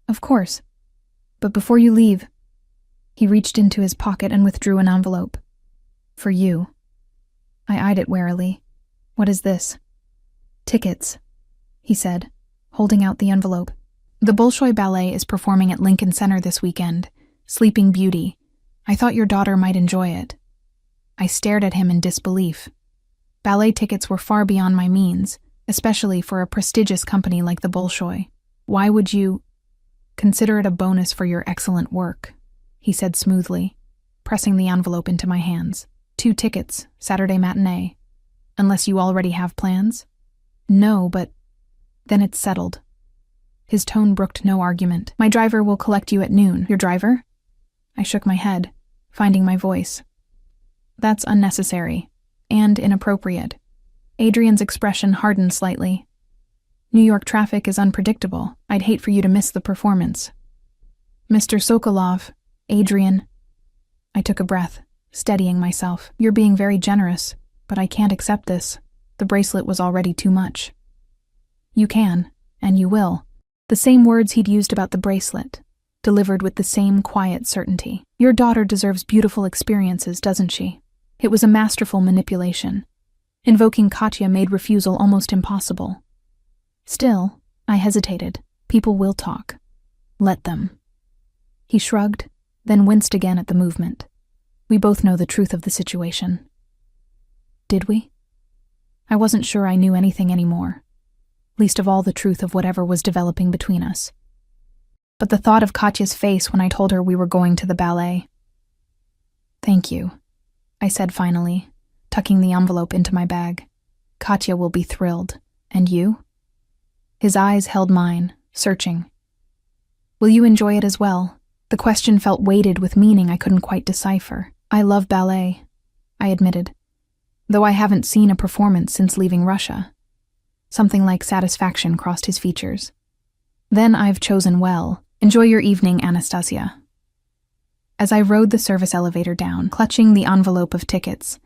"Of course. But before you leave..." He reached into his pocket and withdrew an envelope. "For you." I eyed it warily. "What is this?" "Tickets," he said, holding out the envelope. "The Bolshoi Ballet is performing at Lincoln Center this weekend. Sleeping Beauty. I thought your daughter might enjoy it." I stared at him in disbelief. Ballet tickets were far beyond my means, especially for a prestigious company like the Bolshoi. "Why would you..." "Consider it a bonus for your excellent work," he said smoothly, pressing the envelope into my hands. 2 tickets, Saturday matinee. Unless you already have plans?" "No, but..." "Then it's settled." His tone brooked no argument. "My driver will collect you at noon." "Your driver?" I shook my head, finding my voice. "That's unnecessary, and inappropriate." Adrian's expression hardened slightly. "New York traffic is unpredictable. I'd hate for you to miss the performance." "Mr. Sokolov, Adrian..." I took a breath, steadying myself. "You're being very generous, but I can't accept this. The bracelet was already too much." "You can, and you will." The same words he'd used about the bracelet, delivered with the same quiet certainty. "Your daughter deserves beautiful experiences, doesn't she? It was a masterful manipulation. Invoking Katya made refusal almost impossible. Still, I hesitated. People will talk. Let them. He shrugged, then winced again at the movement. We both know the truth of the situation. Did we? I wasn't sure I knew anything anymore, least of all the truth of whatever was developing between us. But the thought of Katya's face when I told her we were going to the ballet. Thank you, I said finally, tucking the envelope into my bag. Katya will be thrilled. And you? His eyes held mine, searching. Will you enjoy it as well? The question felt weighted with meaning I couldn't quite decipher. I love ballet, I admitted, though I haven't seen a performance since leaving Russia. Something like satisfaction crossed his features. Then I've chosen well. Enjoy your evening, Anastasia. As I rode the service elevator down, clutching the envelope of tickets,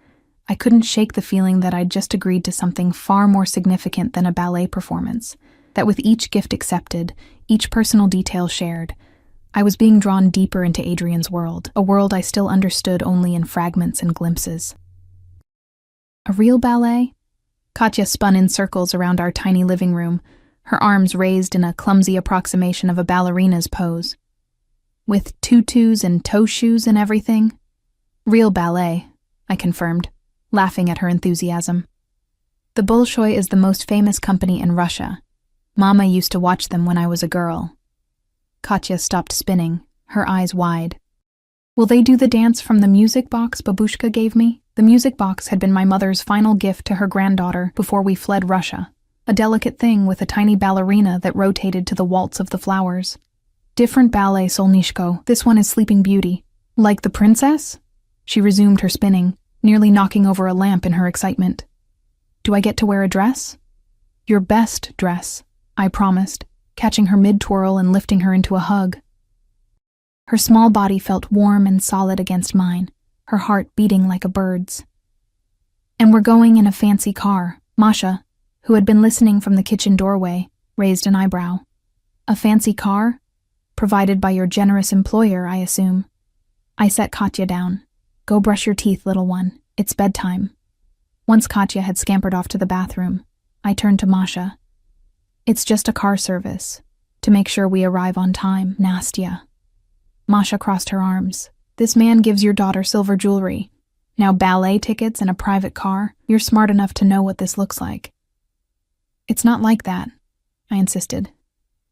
I couldn't shake the feeling that I'd just agreed to something far more significant than a ballet performance, that with each gift accepted, each personal detail shared, I was being drawn deeper into Adrian's world, a world I still understood only in fragments and glimpses. A real ballet? Katya spun in circles around our tiny living room, her arms raised in a clumsy approximation of a ballerina's pose. With tutus and toe shoes and everything? Real ballet, I confirmed, laughing at her enthusiasm. The Bolshoi is the most famous company in Russia. Mama used to watch them when I was a girl. Katya stopped spinning, her eyes wide. Will they do the dance from the music box Babushka gave me? The music box had been my mother's final gift to her granddaughter before we fled Russia. A delicate thing with a tiny ballerina that rotated to the waltz of the flowers. Different ballet, Solnishko. This one is Sleeping Beauty. Like the princess? She resumed her spinning, nearly knocking over a lamp in her excitement. Do I get to wear a dress? Your best dress, I promised, catching her mid-twirl and lifting her into a hug. Her small body felt warm and solid against mine, her heart beating like a bird's. And we're going in a fancy car. Masha, who had been listening from the kitchen doorway, raised an eyebrow. A fancy car? Provided by your generous employer, I assume. I set Katya down. Go brush your teeth, little one. It's bedtime. Once Katya had scampered off to the bathroom, I turned to Masha. It's just a car service, to make sure we arrive on time, Nastya. Masha crossed her arms. This man gives your daughter silver jewelry. Now ballet tickets and a private car? You're smart enough to know what this looks like. It's not like that, I insisted,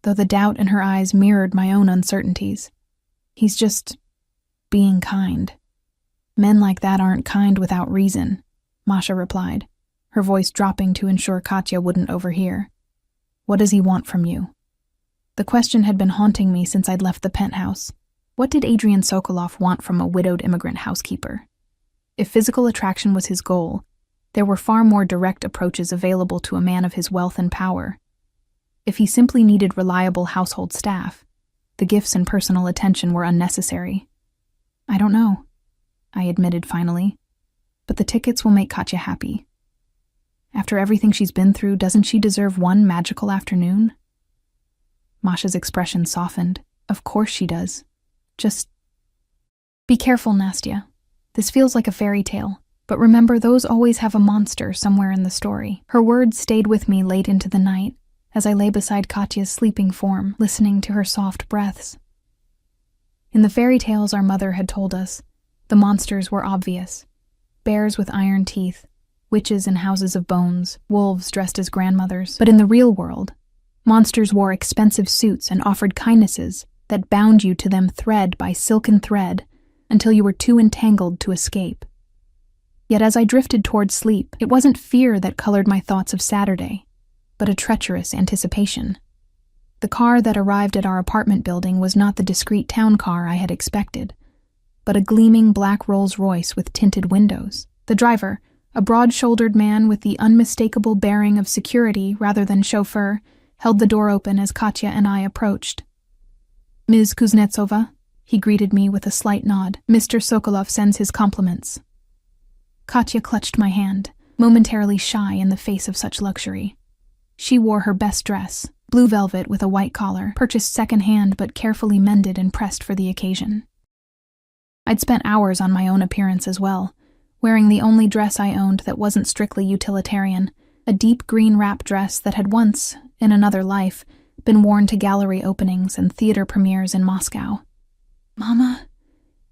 though the doubt in her eyes mirrored my own uncertainties. He's just being kind. Men like that aren't kind without reason, Masha replied, her voice dropping to ensure Katya wouldn't overhear. What does he want from you? The question had been haunting me since I'd left the penthouse. What did Adrian Sokolov want from a widowed immigrant housekeeper? If physical attraction was his goal, there were far more direct approaches available to a man of his wealth and power. If he simply needed reliable household staff, the gifts and personal attention were unnecessary. I don't know, I admitted finally, but the tickets will make Katya happy. After everything she's been through, doesn't she deserve one magical afternoon? Masha's expression softened. Of course she does. Just be careful, Nastya. This feels like a fairy tale, but remember those always have a monster somewhere in the story. Her words stayed with me late into the night as I lay beside Katya's sleeping form, listening to her soft breaths. In the fairy tales our mother had told us, the monsters were obvious. Bears with iron teeth, witches in houses of bones, wolves dressed as grandmothers. But in the real world, monsters wore expensive suits and offered kindnesses that bound you to them thread by silken thread until you were too entangled to escape. Yet as I drifted toward sleep, it wasn't fear that colored my thoughts of Saturday, but a treacherous anticipation. The car that arrived at our apartment building was not the discreet town car I had expected, but a gleaming black Rolls-Royce with tinted windows. The driver, a broad-shouldered man with the unmistakable bearing of security rather than chauffeur, held the door open as Katya and I approached. Ms. Kuznetsova, he greeted me with a slight nod. Mr. Sokolov sends his compliments. Katya clutched my hand, momentarily shy in the face of such luxury. She wore her best dress, blue velvet with a white collar, purchased second-hand but carefully mended and pressed for the occasion. I'd spent hours on my own appearance as well, wearing the only dress I owned that wasn't strictly utilitarian, a deep green wrap dress that had once, in another life, been worn to gallery openings and theater premieres in Moscow. "Mama,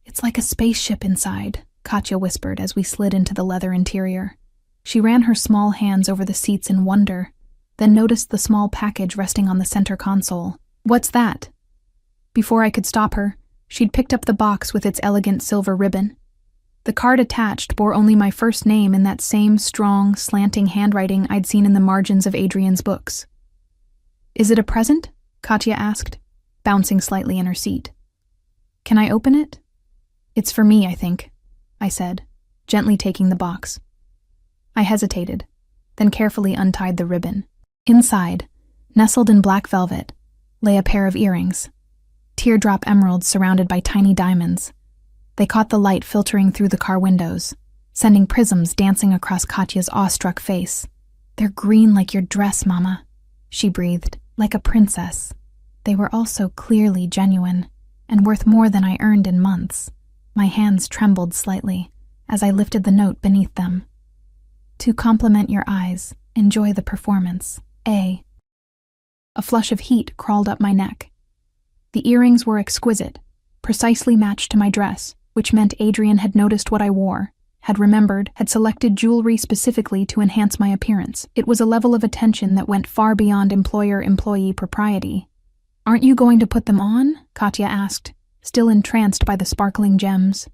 it's like a spaceship inside," Katya whispered as we slid into the leather interior. She ran her small hands over the seats in wonder, then noticed the small package resting on the center console. "What's that?" Before I could stop her, she'd picked up the box with its elegant silver ribbon. The card attached bore only my first name in that same strong, slanting handwriting I'd seen in the margins of Adrian's books. "Is it a present?" Katya asked, bouncing slightly in her seat. "Can I open it?" "It's for me, I think," I said, gently taking the box. I hesitated, then carefully untied the ribbon. Inside, nestled in black velvet, lay a pair of earrings, teardrop emeralds surrounded by tiny diamonds. They caught the light filtering through the car windows, sending prisms dancing across Katya's awestruck face. "They're green like your dress, Mama," she breathed, "like a princess." They were also clearly genuine, and worth more than I earned in months. My hands trembled slightly as I lifted the note beneath them. "To compliment your eyes, enjoy the performance, A." A flush of heat crawled up my neck. The earrings were exquisite, precisely matched to my dress, which meant Adrian had noticed what I wore, had remembered, had selected jewelry specifically to enhance my appearance. It was a level of attention that went far beyond employer-employee propriety. "Aren't you going to put them on?" Katya asked, still entranced by the sparkling gems.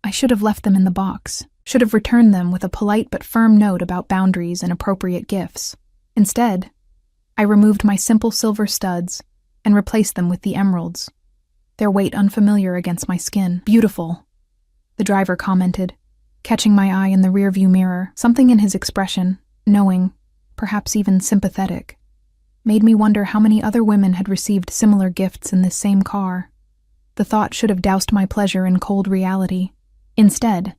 I should have left them in the box, should have returned them with a polite but firm note about boundaries and appropriate gifts. Instead, I removed my simple silver studs and replaced them with the emeralds, their weight unfamiliar against my skin. "Beautiful," the driver commented, catching my eye in the rearview mirror. Something in his expression, knowing, perhaps even sympathetic, made me wonder how many other women had received similar gifts in this same car. The thought should have doused my pleasure in cold reality. Instead,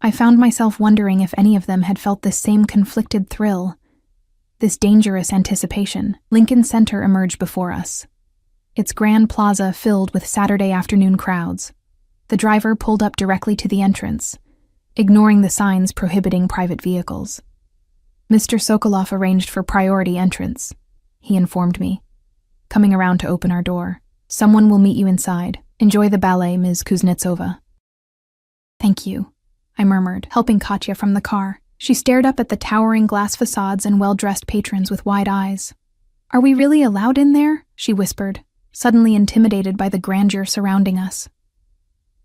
I found myself wondering if any of them had felt this same conflicted thrill, this dangerous anticipation. Lincoln Center emerged before us, its grand plaza filled with Saturday afternoon crowds. The driver pulled up directly to the entrance, ignoring the signs prohibiting private vehicles. "Mr. Sokolov arranged for priority entrance," he informed me, coming around to open our door. "Someone will meet you inside. Enjoy the ballet, Ms. Kuznetsova." "Thank you," I murmured, helping Katya from the car. She stared up at the towering glass facades and well-dressed patrons with wide eyes. "Are we really allowed in there?" she whispered, suddenly intimidated by the grandeur surrounding us.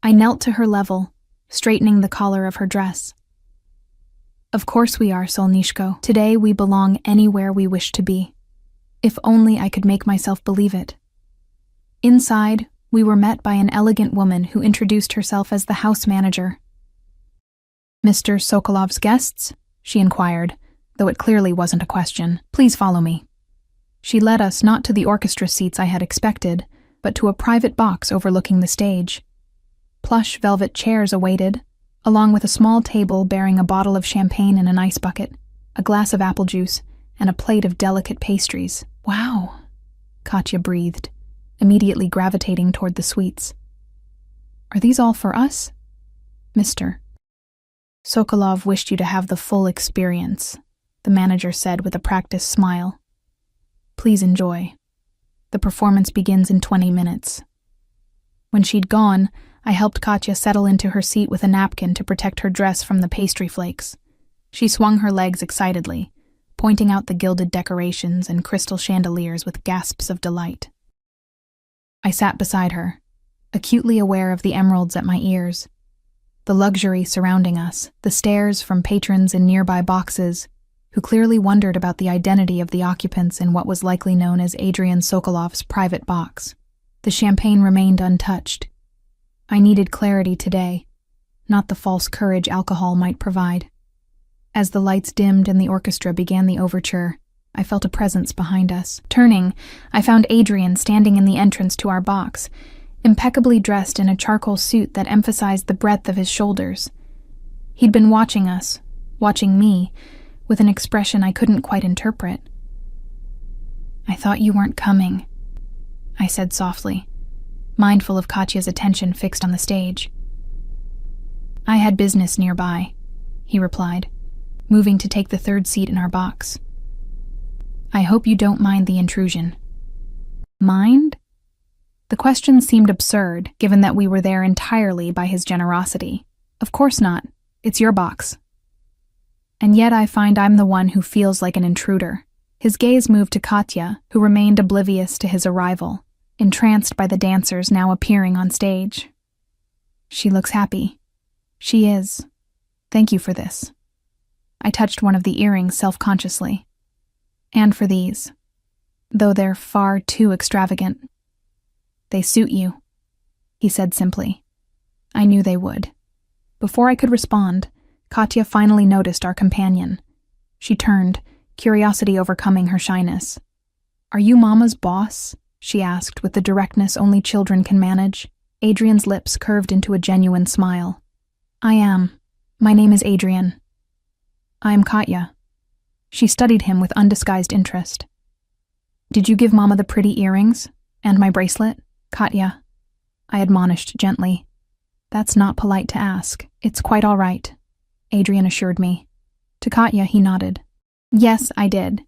I knelt to her level, straightening the collar of her dress. "Of course we are, Solnishko. Today we belong anywhere we wish to be. If only I could make myself believe it." Inside, we were met by an elegant woman who introduced herself as the house manager. "Mr. Sokolov's guests?" she inquired, though it clearly wasn't a question. "Please follow me." She led us not to the orchestra seats I had expected, but to a private box overlooking the stage. Plush velvet chairs awaited, along with a small table bearing a bottle of champagne in an ice bucket, a glass of apple juice, and a plate of delicate pastries. "Wow," Katya breathed, immediately gravitating toward the sweets. "Are these all for us?" "Mr. Sokolov wished you to have the full experience," the manager said with a practiced smile. "Please enjoy. The performance begins in 20 minutes. When she'd gone, I helped Katya settle into her seat with a napkin to protect her dress from the pastry flakes. She swung her legs excitedly, pointing out the gilded decorations and crystal chandeliers with gasps of delight. I sat beside her, acutely aware of the emeralds at my ears, the luxury surrounding us, the stares from patrons in nearby boxes, who clearly wondered about the identity of the occupants in what was likely known as Adrian Sokolov's private box. The champagne remained untouched. I needed clarity today, not the false courage alcohol might provide. As the lights dimmed and the orchestra began the overture, I felt a presence behind us. Turning, I found Adrian standing in the entrance to our box, impeccably dressed in a charcoal suit that emphasized the breadth of his shoulders. He'd been watching us, watching me, with an expression I couldn't quite interpret. "I thought you weren't coming," I said softly, mindful of Katya's attention fixed on the stage. I had business nearby, he replied, moving to take the third seat in our box. I hope you don't mind the intrusion. Mind? The question seemed absurd, given that we were there entirely by his generosity. Of course not. It's your box. And yet I find I'm the one who feels like an intruder. His gaze moved to Katya, who remained oblivious to his arrival, entranced by the dancers now appearing on stage. She looks happy. She is. Thank you for this. I touched one of the earrings self-consciously. And for these, though they're far too extravagant. They suit you, he said simply. I knew they would. Before I could respond, Katya finally noticed our companion. She turned, curiosity overcoming her shyness. Are you Mama's boss? She asked with the directness only children can manage. Adrian's lips curved into a genuine smile. I am. My name is Adrian. I am Katya. She studied him with undisguised interest. Did you give Mama the pretty earrings? And my bracelet? Katya, I admonished gently. That's not polite to ask. It's quite all right, Adrian assured me. To Katya, he nodded. Yes, I did.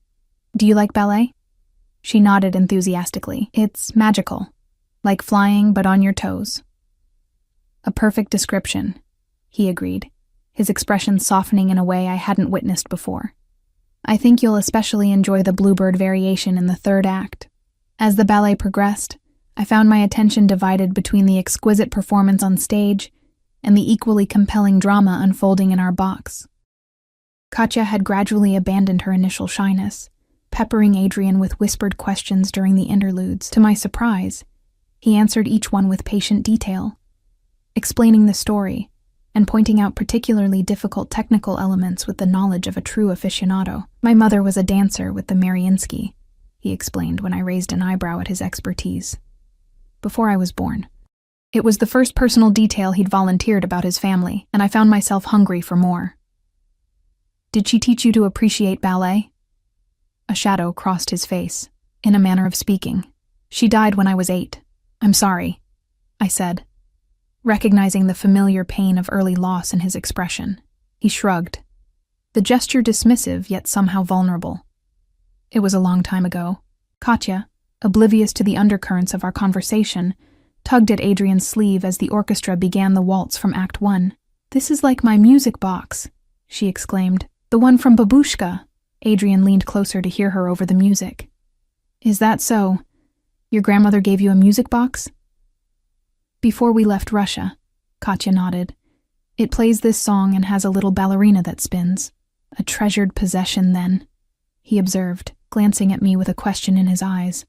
Do you like ballet? She nodded enthusiastically. It's magical. Like flying, but on your toes. A perfect description, he agreed, his expression softening in a way I hadn't witnessed before. I think you'll especially enjoy the bluebird variation in the third act. As the ballet progressed, I found my attention divided between the exquisite performance on stage and the equally compelling drama unfolding in our box. Katya had gradually abandoned her initial shyness, peppering Adrian with whispered questions during the interludes. To my surprise, he answered each one with patient detail, explaining the story and pointing out particularly difficult technical elements with the knowledge of a true aficionado. My mother was a dancer with the Mariinsky, he explained when I raised an eyebrow at his expertise. Before I was born. It was the first personal detail he'd volunteered about his family, and I found myself hungry for more. Did she teach you to appreciate ballet? A shadow crossed his face, in a manner of speaking. She died when I was 8. I'm sorry, I said, recognizing the familiar pain of early loss in his expression. He shrugged, the gesture dismissive yet somehow vulnerable. It was a long time ago. Katya, oblivious to the undercurrents of our conversation, tugged at Adrian's sleeve as the orchestra began the waltz from Act 1. This is like my music box, she exclaimed. The one from Babushka. Adrian leaned closer to hear her over the music. Is that so? Your grandmother gave you a music box? Before we left Russia, Katya nodded. It plays this song and has a little ballerina that spins. A treasured possession, then, he observed, glancing at me with a question in his eyes.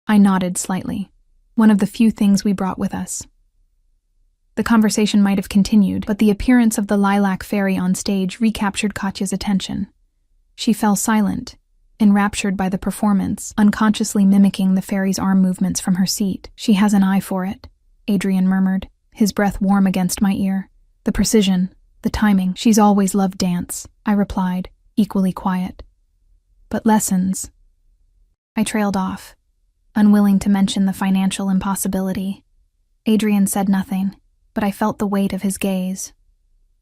I nodded slightly, one of the few things we brought with us. The conversation might have continued, but the appearance of the lilac fairy on stage recaptured Katya's attention. She fell silent, enraptured by the performance, unconsciously mimicking the fairy's arm movements from her seat. She has an eye for it, Adrian murmured, his breath warm against my ear. The precision, the timing. She's always loved dance, I replied, equally quiet. But lessons. I trailed off, unwilling to mention the financial impossibility. Adrian said nothing, but I felt the weight of his gaze.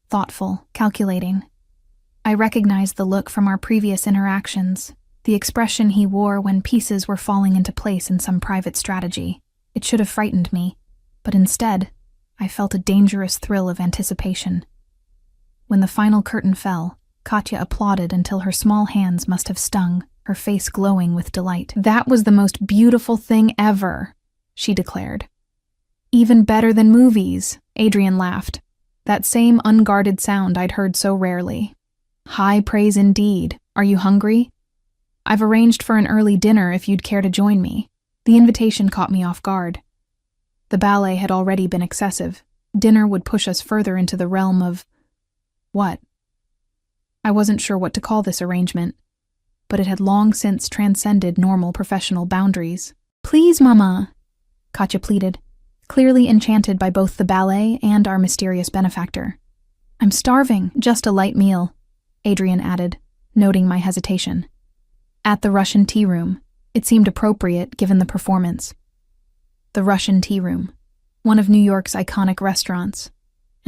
Thoughtful, calculating. I recognized the look from our previous interactions, the expression he wore when pieces were falling into place in some private strategy. It should have frightened me, but instead, I felt a dangerous thrill of anticipation. When the final curtain fell, Katya applauded until her small hands must have stung, her face glowing with delight. That was the most beautiful thing ever, she declared. Even better than movies, Adrian laughed. That same unguarded sound I'd heard so rarely. High praise indeed. Are you hungry? I've arranged for an early dinner if you'd care to join me. The invitation caught me off guard. The ballet had already been excessive. Dinner would push us further into the realm of... what? I wasn't sure what to call this arrangement, but it had long since transcended normal professional boundaries. Please, Mama, Katya pleaded, clearly enchanted by both the ballet and our mysterious benefactor. I'm starving. Just a light meal, Adrian added, noting my hesitation. At the Russian tea room, it seemed appropriate given the performance. The Russian tea room, one of New York's iconic restaurants,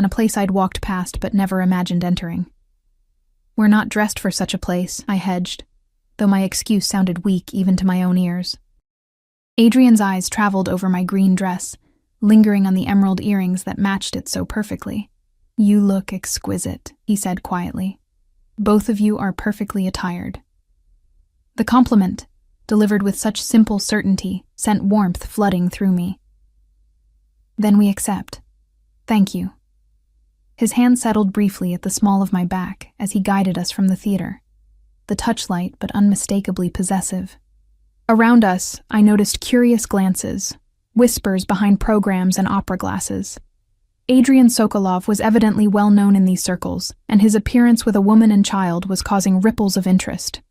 and a place I'd walked past but never imagined entering. "We're not dressed for such a place," I hedged, though my excuse sounded weak even to my own ears. Adrian's eyes traveled over my green dress, lingering on the emerald earrings that matched it so perfectly. "You look exquisite," he said quietly. "Both of you are perfectly attired." The compliment, delivered with such simple certainty, sent warmth flooding through me. "Then we accept. Thank you." His hand settled briefly at the small of my back as he guided us from the theater, the touch light but unmistakably possessive. Around us, I noticed curious glances, whispers behind programs and opera glasses. Adrian Sokolov was evidently well known in these circles, and his appearance with a woman and child was causing ripples of interest.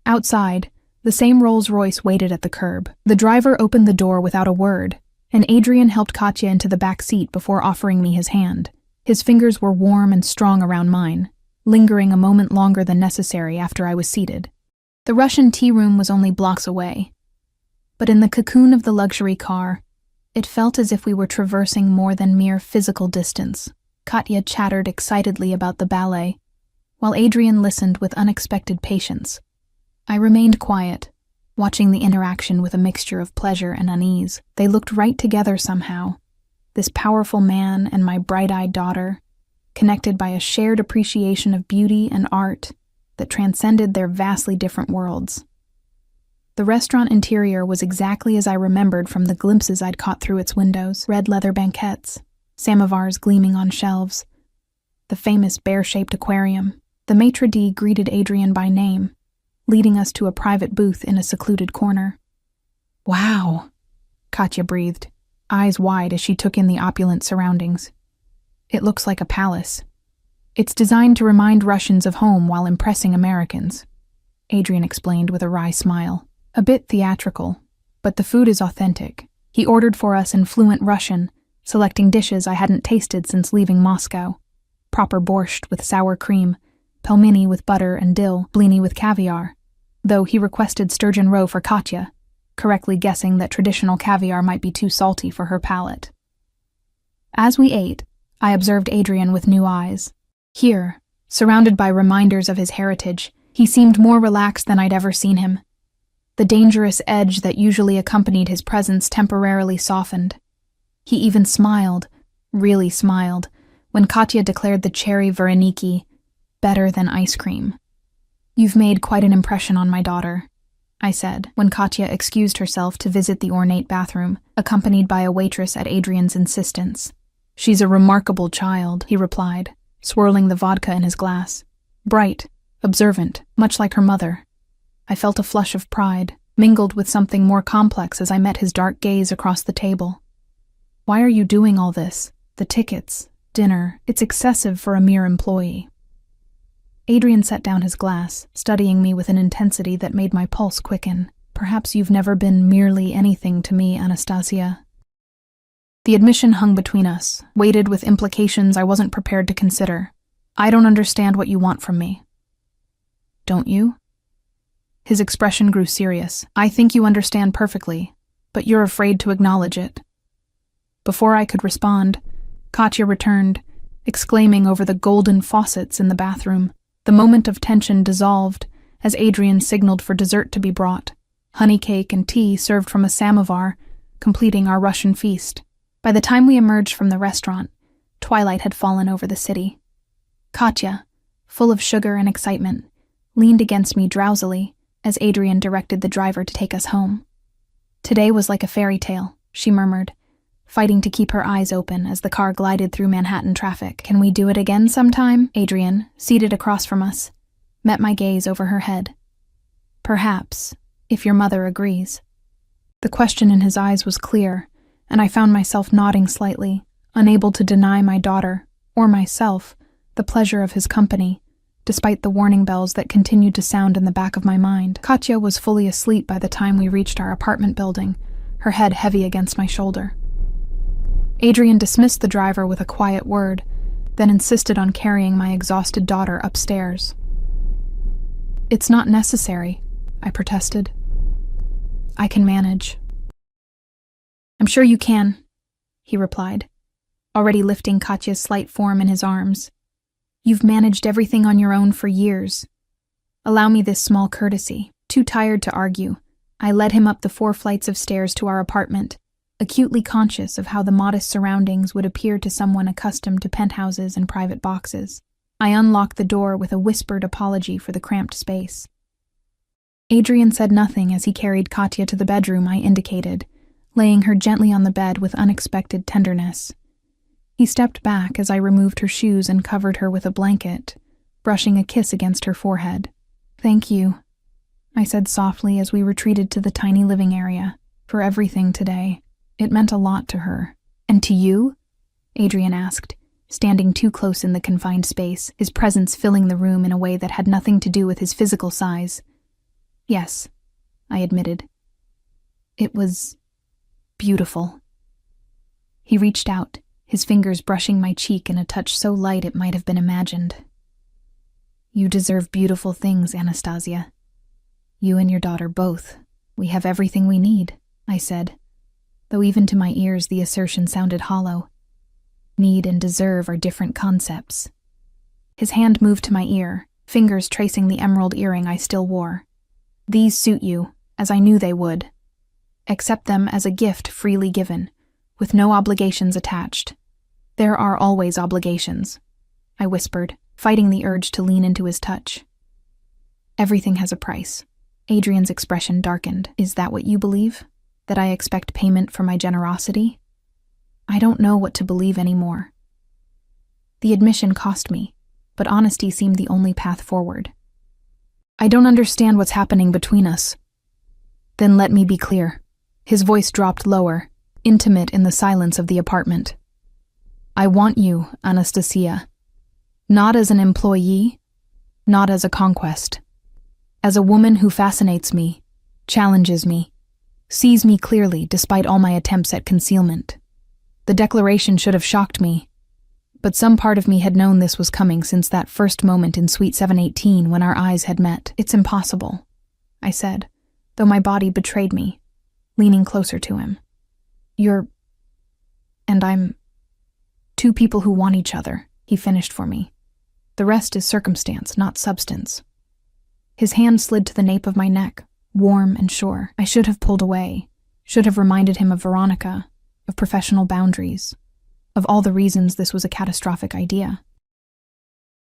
Outside, the same Rolls-Royce waited at the curb. The driver opened the door without a word, and Adrian helped Katya into the back seat before offering me his hand. His fingers were warm and strong around mine, lingering a moment longer than necessary after I was seated. The Russian tea room was only blocks away, but in the cocoon of the luxury car, it felt as if we were traversing more than mere physical distance. Katya chattered excitedly about the ballet, while Adrian listened with unexpected patience. I remained quiet, watching the interaction with a mixture of pleasure and unease. They looked right together somehow, this powerful man and my bright-eyed daughter, connected by a shared appreciation of beauty and art that transcended their vastly different worlds. The restaurant interior was exactly as I remembered from the glimpses I'd caught through its windows: red leather banquettes, samovars gleaming on shelves, the famous bear-shaped aquarium. The maitre d' greeted Adrian by name, leading us to a private booth in a secluded corner. "Wow," Katya breathed, eyes wide as she took in the opulent surroundings. "It looks like a palace. It's designed to remind Russians of home while impressing Americans," Adrian explained with a wry smile. "A bit theatrical, but the food is authentic." He ordered for us in fluent Russian, selecting dishes I hadn't tasted since leaving Moscow. Proper borscht with sour cream, pelmeni with butter and dill, blini with caviar, though he requested sturgeon roe for Katya, correctly guessing that traditional caviar might be too salty for her palate. As we ate, I observed Adrian with new eyes. Here, surrounded by reminders of his heritage, he seemed more relaxed than I'd ever seen him. The dangerous edge that usually accompanied his presence temporarily softened. He even smiled, really smiled, when Katya declared the cherry vareniki better than ice cream. "You've made quite an impression on my daughter," I said, when Katya excused herself to visit the ornate bathroom, accompanied by a waitress at Adrian's insistence. "She's a remarkable child," he replied, swirling the vodka in his glass. "Bright, observant, much like her mother." I felt a flush of pride, mingled with something more complex as I met his dark gaze across the table. "Why are you doing all this? The tickets, dinner, it's excessive for a mere employee." Adrian set down his glass, studying me with an intensity that made my pulse quicken. "Perhaps you've never been merely anything to me, Anastasia." The admission hung between us, weighted with implications I wasn't prepared to consider. "I don't understand what you want from me." "Don't you?" His expression grew serious. "I think you understand perfectly, but you're afraid to acknowledge it." Before I could respond, Katya returned, exclaiming over the golden faucets in the bathroom. The moment of tension dissolved as Adrian signaled for dessert to be brought, honey cake and tea served from a samovar, completing our Russian feast. By the time we emerged from the restaurant, twilight had fallen over the city. Katya, full of sugar and excitement, leaned against me drowsily as Adrian directed the driver to take us home. "Today was like a fairy tale," she murmured, fighting to keep her eyes open as the car glided through Manhattan traffic. "Can we do it again sometime?" Adrian, seated across from us, met my gaze over her head. "Perhaps, if your mother agrees." The question in his eyes was clear, and I found myself nodding slightly, unable to deny my daughter, or myself, the pleasure of his company, despite the warning bells that continued to sound in the back of my mind. Katya was fully asleep by the time we reached our apartment building, her head heavy against my shoulder. Adrian dismissed the driver with a quiet word, then insisted on carrying my exhausted daughter upstairs. "It's not necessary," I protested. "I can manage." "I'm sure you can," he replied. already lifting Katya's slight form in his arms. "You've managed everything on your own for years. Allow me this small courtesy." Too tired to argue, I led him up the 4 flights of stairs to our apartment, acutely conscious of how the modest surroundings would appear to someone accustomed to penthouses and private boxes. I unlocked the door with a whispered apology for the cramped space. Adrian said nothing as he carried Katya to the bedroom I indicated, laying her gently on the bed with unexpected tenderness. He stepped back as I removed her shoes and covered her with a blanket, brushing a kiss against her forehead. "Thank you," I said softly as we retreated to the tiny living area, "for everything today. It meant a lot to her." "And to you?" Adrian asked, standing too close in the confined space, his presence filling the room in a way that had nothing to do with his physical size. "Yes," I admitted. "It was beautiful." He reached out, his fingers brushing my cheek in a touch so light it might have been imagined. "You deserve beautiful things, Anastasia. You and your daughter both. We have everything we need," I said, though even to my ears the assertion sounded hollow. Need and deserve are different concepts. His hand moved to my ear, fingers tracing the emerald earring I still wore. "These suit you, as I knew they would. Accept them as a gift freely given, with no obligations attached." "There are always obligations," I whispered, fighting the urge to lean into his touch. "Everything has a price." Adrian's expression darkened. "Is that what you believe? That I expect payment for my generosity?" I don't know what to believe anymore. The admission cost me, but honesty seemed the only path forward. "I don't understand what's happening between us." "Then let me be clear." His voice dropped lower, intimate in the silence of the apartment. "I want you, Anastasia. Not as an employee, not as a conquest. As a woman who fascinates me, challenges me, sees me clearly despite all my attempts at concealment. The declaration should have shocked me, but some part of me had known this was coming since that first moment in Suite 718 when our eyes had met. "It's impossible," I said, though my body betrayed me, leaning closer to him. "You're... and I'm... 2 people who want each other," he finished for me. "The rest is circumstance, not substance." His hand slid to the nape of my neck, warm and sure. I should have pulled away, should have reminded him of Veronica, of professional boundaries, of all the reasons this was a catastrophic idea.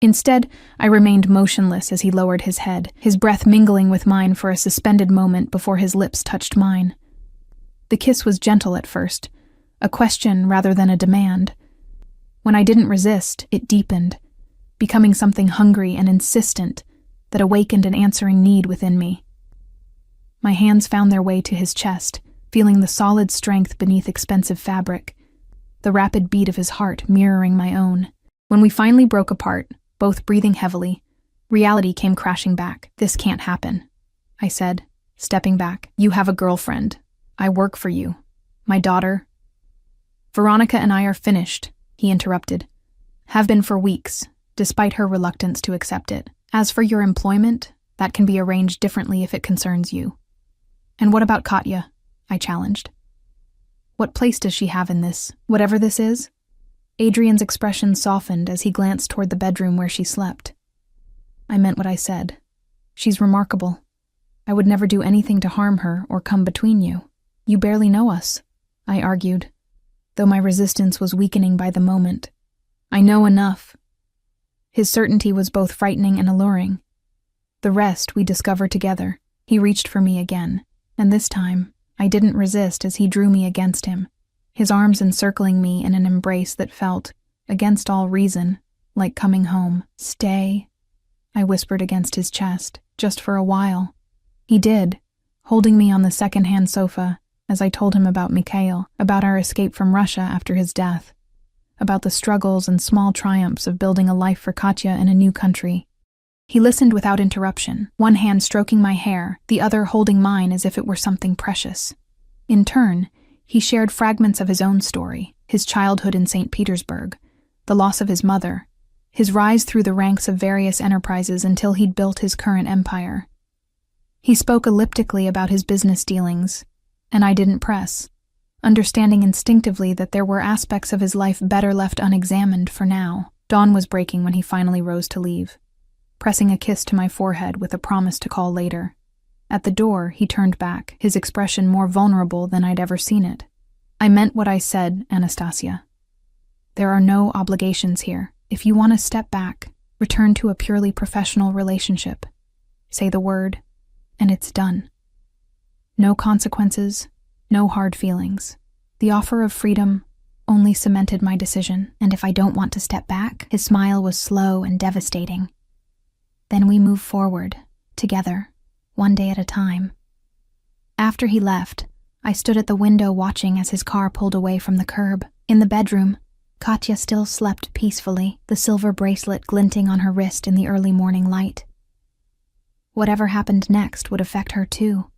Instead, I remained motionless as he lowered his head, his breath mingling with mine for a suspended moment before his lips touched mine. The kiss was gentle at first, a question rather than a demand. When I didn't resist, it deepened, becoming something hungry and insistent that awakened an answering need within me. My hands found their way to his chest, feeling the solid strength beneath expensive fabric, the rapid beat of his heart mirroring my own. When we finally broke apart, both breathing heavily, reality came crashing back. "This can't happen," I said, stepping back. "You have a girlfriend. I work for you. My daughter." "Veronica and I are finished," he interrupted. "Have been for weeks, despite her reluctance to accept it. As for your employment, that can be arranged differently if it concerns you." "And what about Katya?" I challenged. "What place does she have in this, whatever this is?" Adrian's expression softened as he glanced toward the bedroom where she slept. "I meant what I said. She's remarkable. I would never do anything to harm her or come between you." "You barely know us," I argued, though my resistance was weakening by the moment. "I know enough." His certainty was both frightening and alluring. The rest we discovered together. He reached for me again, and this time I didn't resist as he drew me against him, his arms encircling me in an embrace that felt, against all reason, like coming home. "Stay," I whispered against his chest, "just for a while." He did, holding me on the second-hand sofa as I told him about Mikhail, about our escape from Russia after his death, about the struggles and small triumphs of building a life for Katya in a new country. He listened without interruption, one hand stroking my hair, the other holding mine as if it were something precious. In turn, he shared fragments of his own story, his childhood in St. Petersburg, the loss of his mother, his rise through the ranks of various enterprises until he'd built his current empire. He spoke elliptically about his business dealings, and I didn't press. understanding instinctively that there were aspects of his life better left unexamined for now. Dawn was breaking when he finally rose to leave, pressing a kiss to my forehead with a promise to call later. At the door, he turned back, his expression more vulnerable than I'd ever seen it. I meant what I said, Anastasia. There are no obligations here. If you want to step back, return to a purely professional relationship. Say the word, and it's done. No consequences, no hard feelings. The offer of freedom only cemented my decision. And if I don't want to step back, his smile was slow and devastating. Then we move forward, together, one day at a time. After he left, I stood at the window watching as his car pulled away from the curb. In the bedroom, Katya still slept peacefully, the silver bracelet glinting on her wrist in the early morning light. Whatever happened next would affect her too.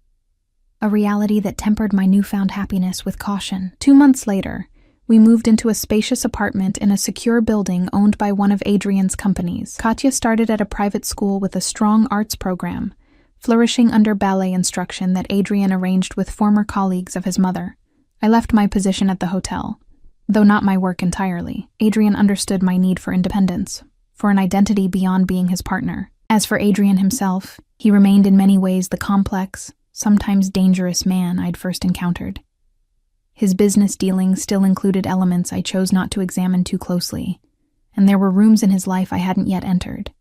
A reality that tempered my newfound happiness with caution. 2 months later, we moved into a spacious apartment in a secure building owned by one of Adrian's companies. Katya started at a private school with a strong arts program, flourishing under ballet instruction that Adrian arranged with former colleagues of his mother. I left my position at the hotel, though not my work entirely. Adrian understood my need for independence, for an identity beyond being his partner. As for Adrian himself, he remained in many ways the complex, sometimes dangerous man I'd first encountered. His business dealings still included elements I chose not to examine too closely, and there were rooms in his life I hadn't yet entered.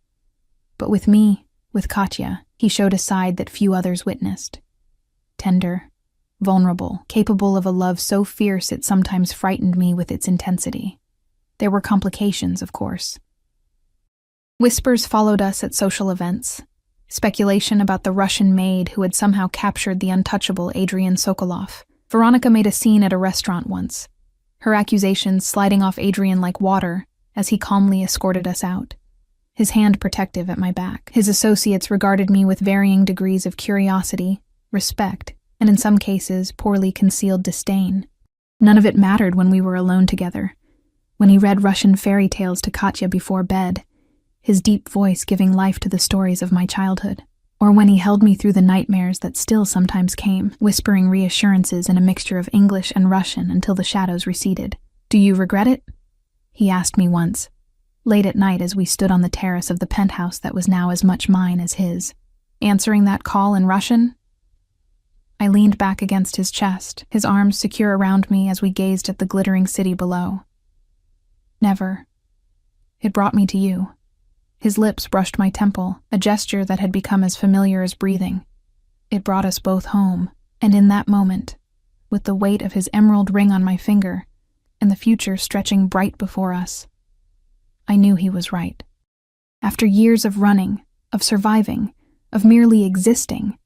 But with me, with Katya, he showed a side that few others witnessed. Tender, vulnerable, capable of a love so fierce it sometimes frightened me with its intensity. There were complications, of course. Whispers followed us at social events. Speculation about the Russian maid who had somehow captured the untouchable Adrian Sokolov. Veronica made a scene at a restaurant once, her accusations sliding off Adrian like water as he calmly escorted us out, his hand protective at my back. His associates regarded me with varying degrees of curiosity, respect, and in some cases, poorly concealed disdain. None of it mattered when we were alone together. When he read Russian fairy tales to Katya before bed, his deep voice giving life to the stories of my childhood. Or when he held me through the nightmares that still sometimes came, whispering reassurances in a mixture of English and Russian until the shadows receded. "Do you regret it?" he asked me once, late at night as we stood on the terrace of the penthouse that was now as much mine as his. Answering that call in Russian, I leaned back against his chest, his arms secure around me as we gazed at the glittering city below. Never. It brought me to you. His lips brushed my temple, a gesture that had become as familiar as breathing. It brought us both home, and in that moment, with the weight of his emerald ring on my finger, and the future stretching bright before us, I knew he was right. After years of running, of surviving, of merely existing,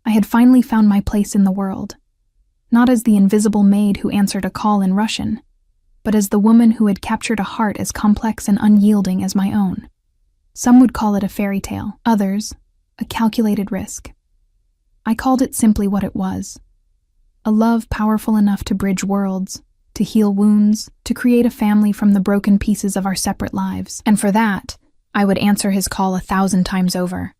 I had finally found my place in the world, not as the invisible maid who answered a call in Russian, but as the woman who had captured a heart as complex and unyielding as my own. Some would call it a fairy tale, others, a calculated risk. I called it simply what it was. A love powerful enough to bridge worlds, to heal wounds, to create a family from the broken pieces of our separate lives. And for that, I would answer his call 1,000 times over.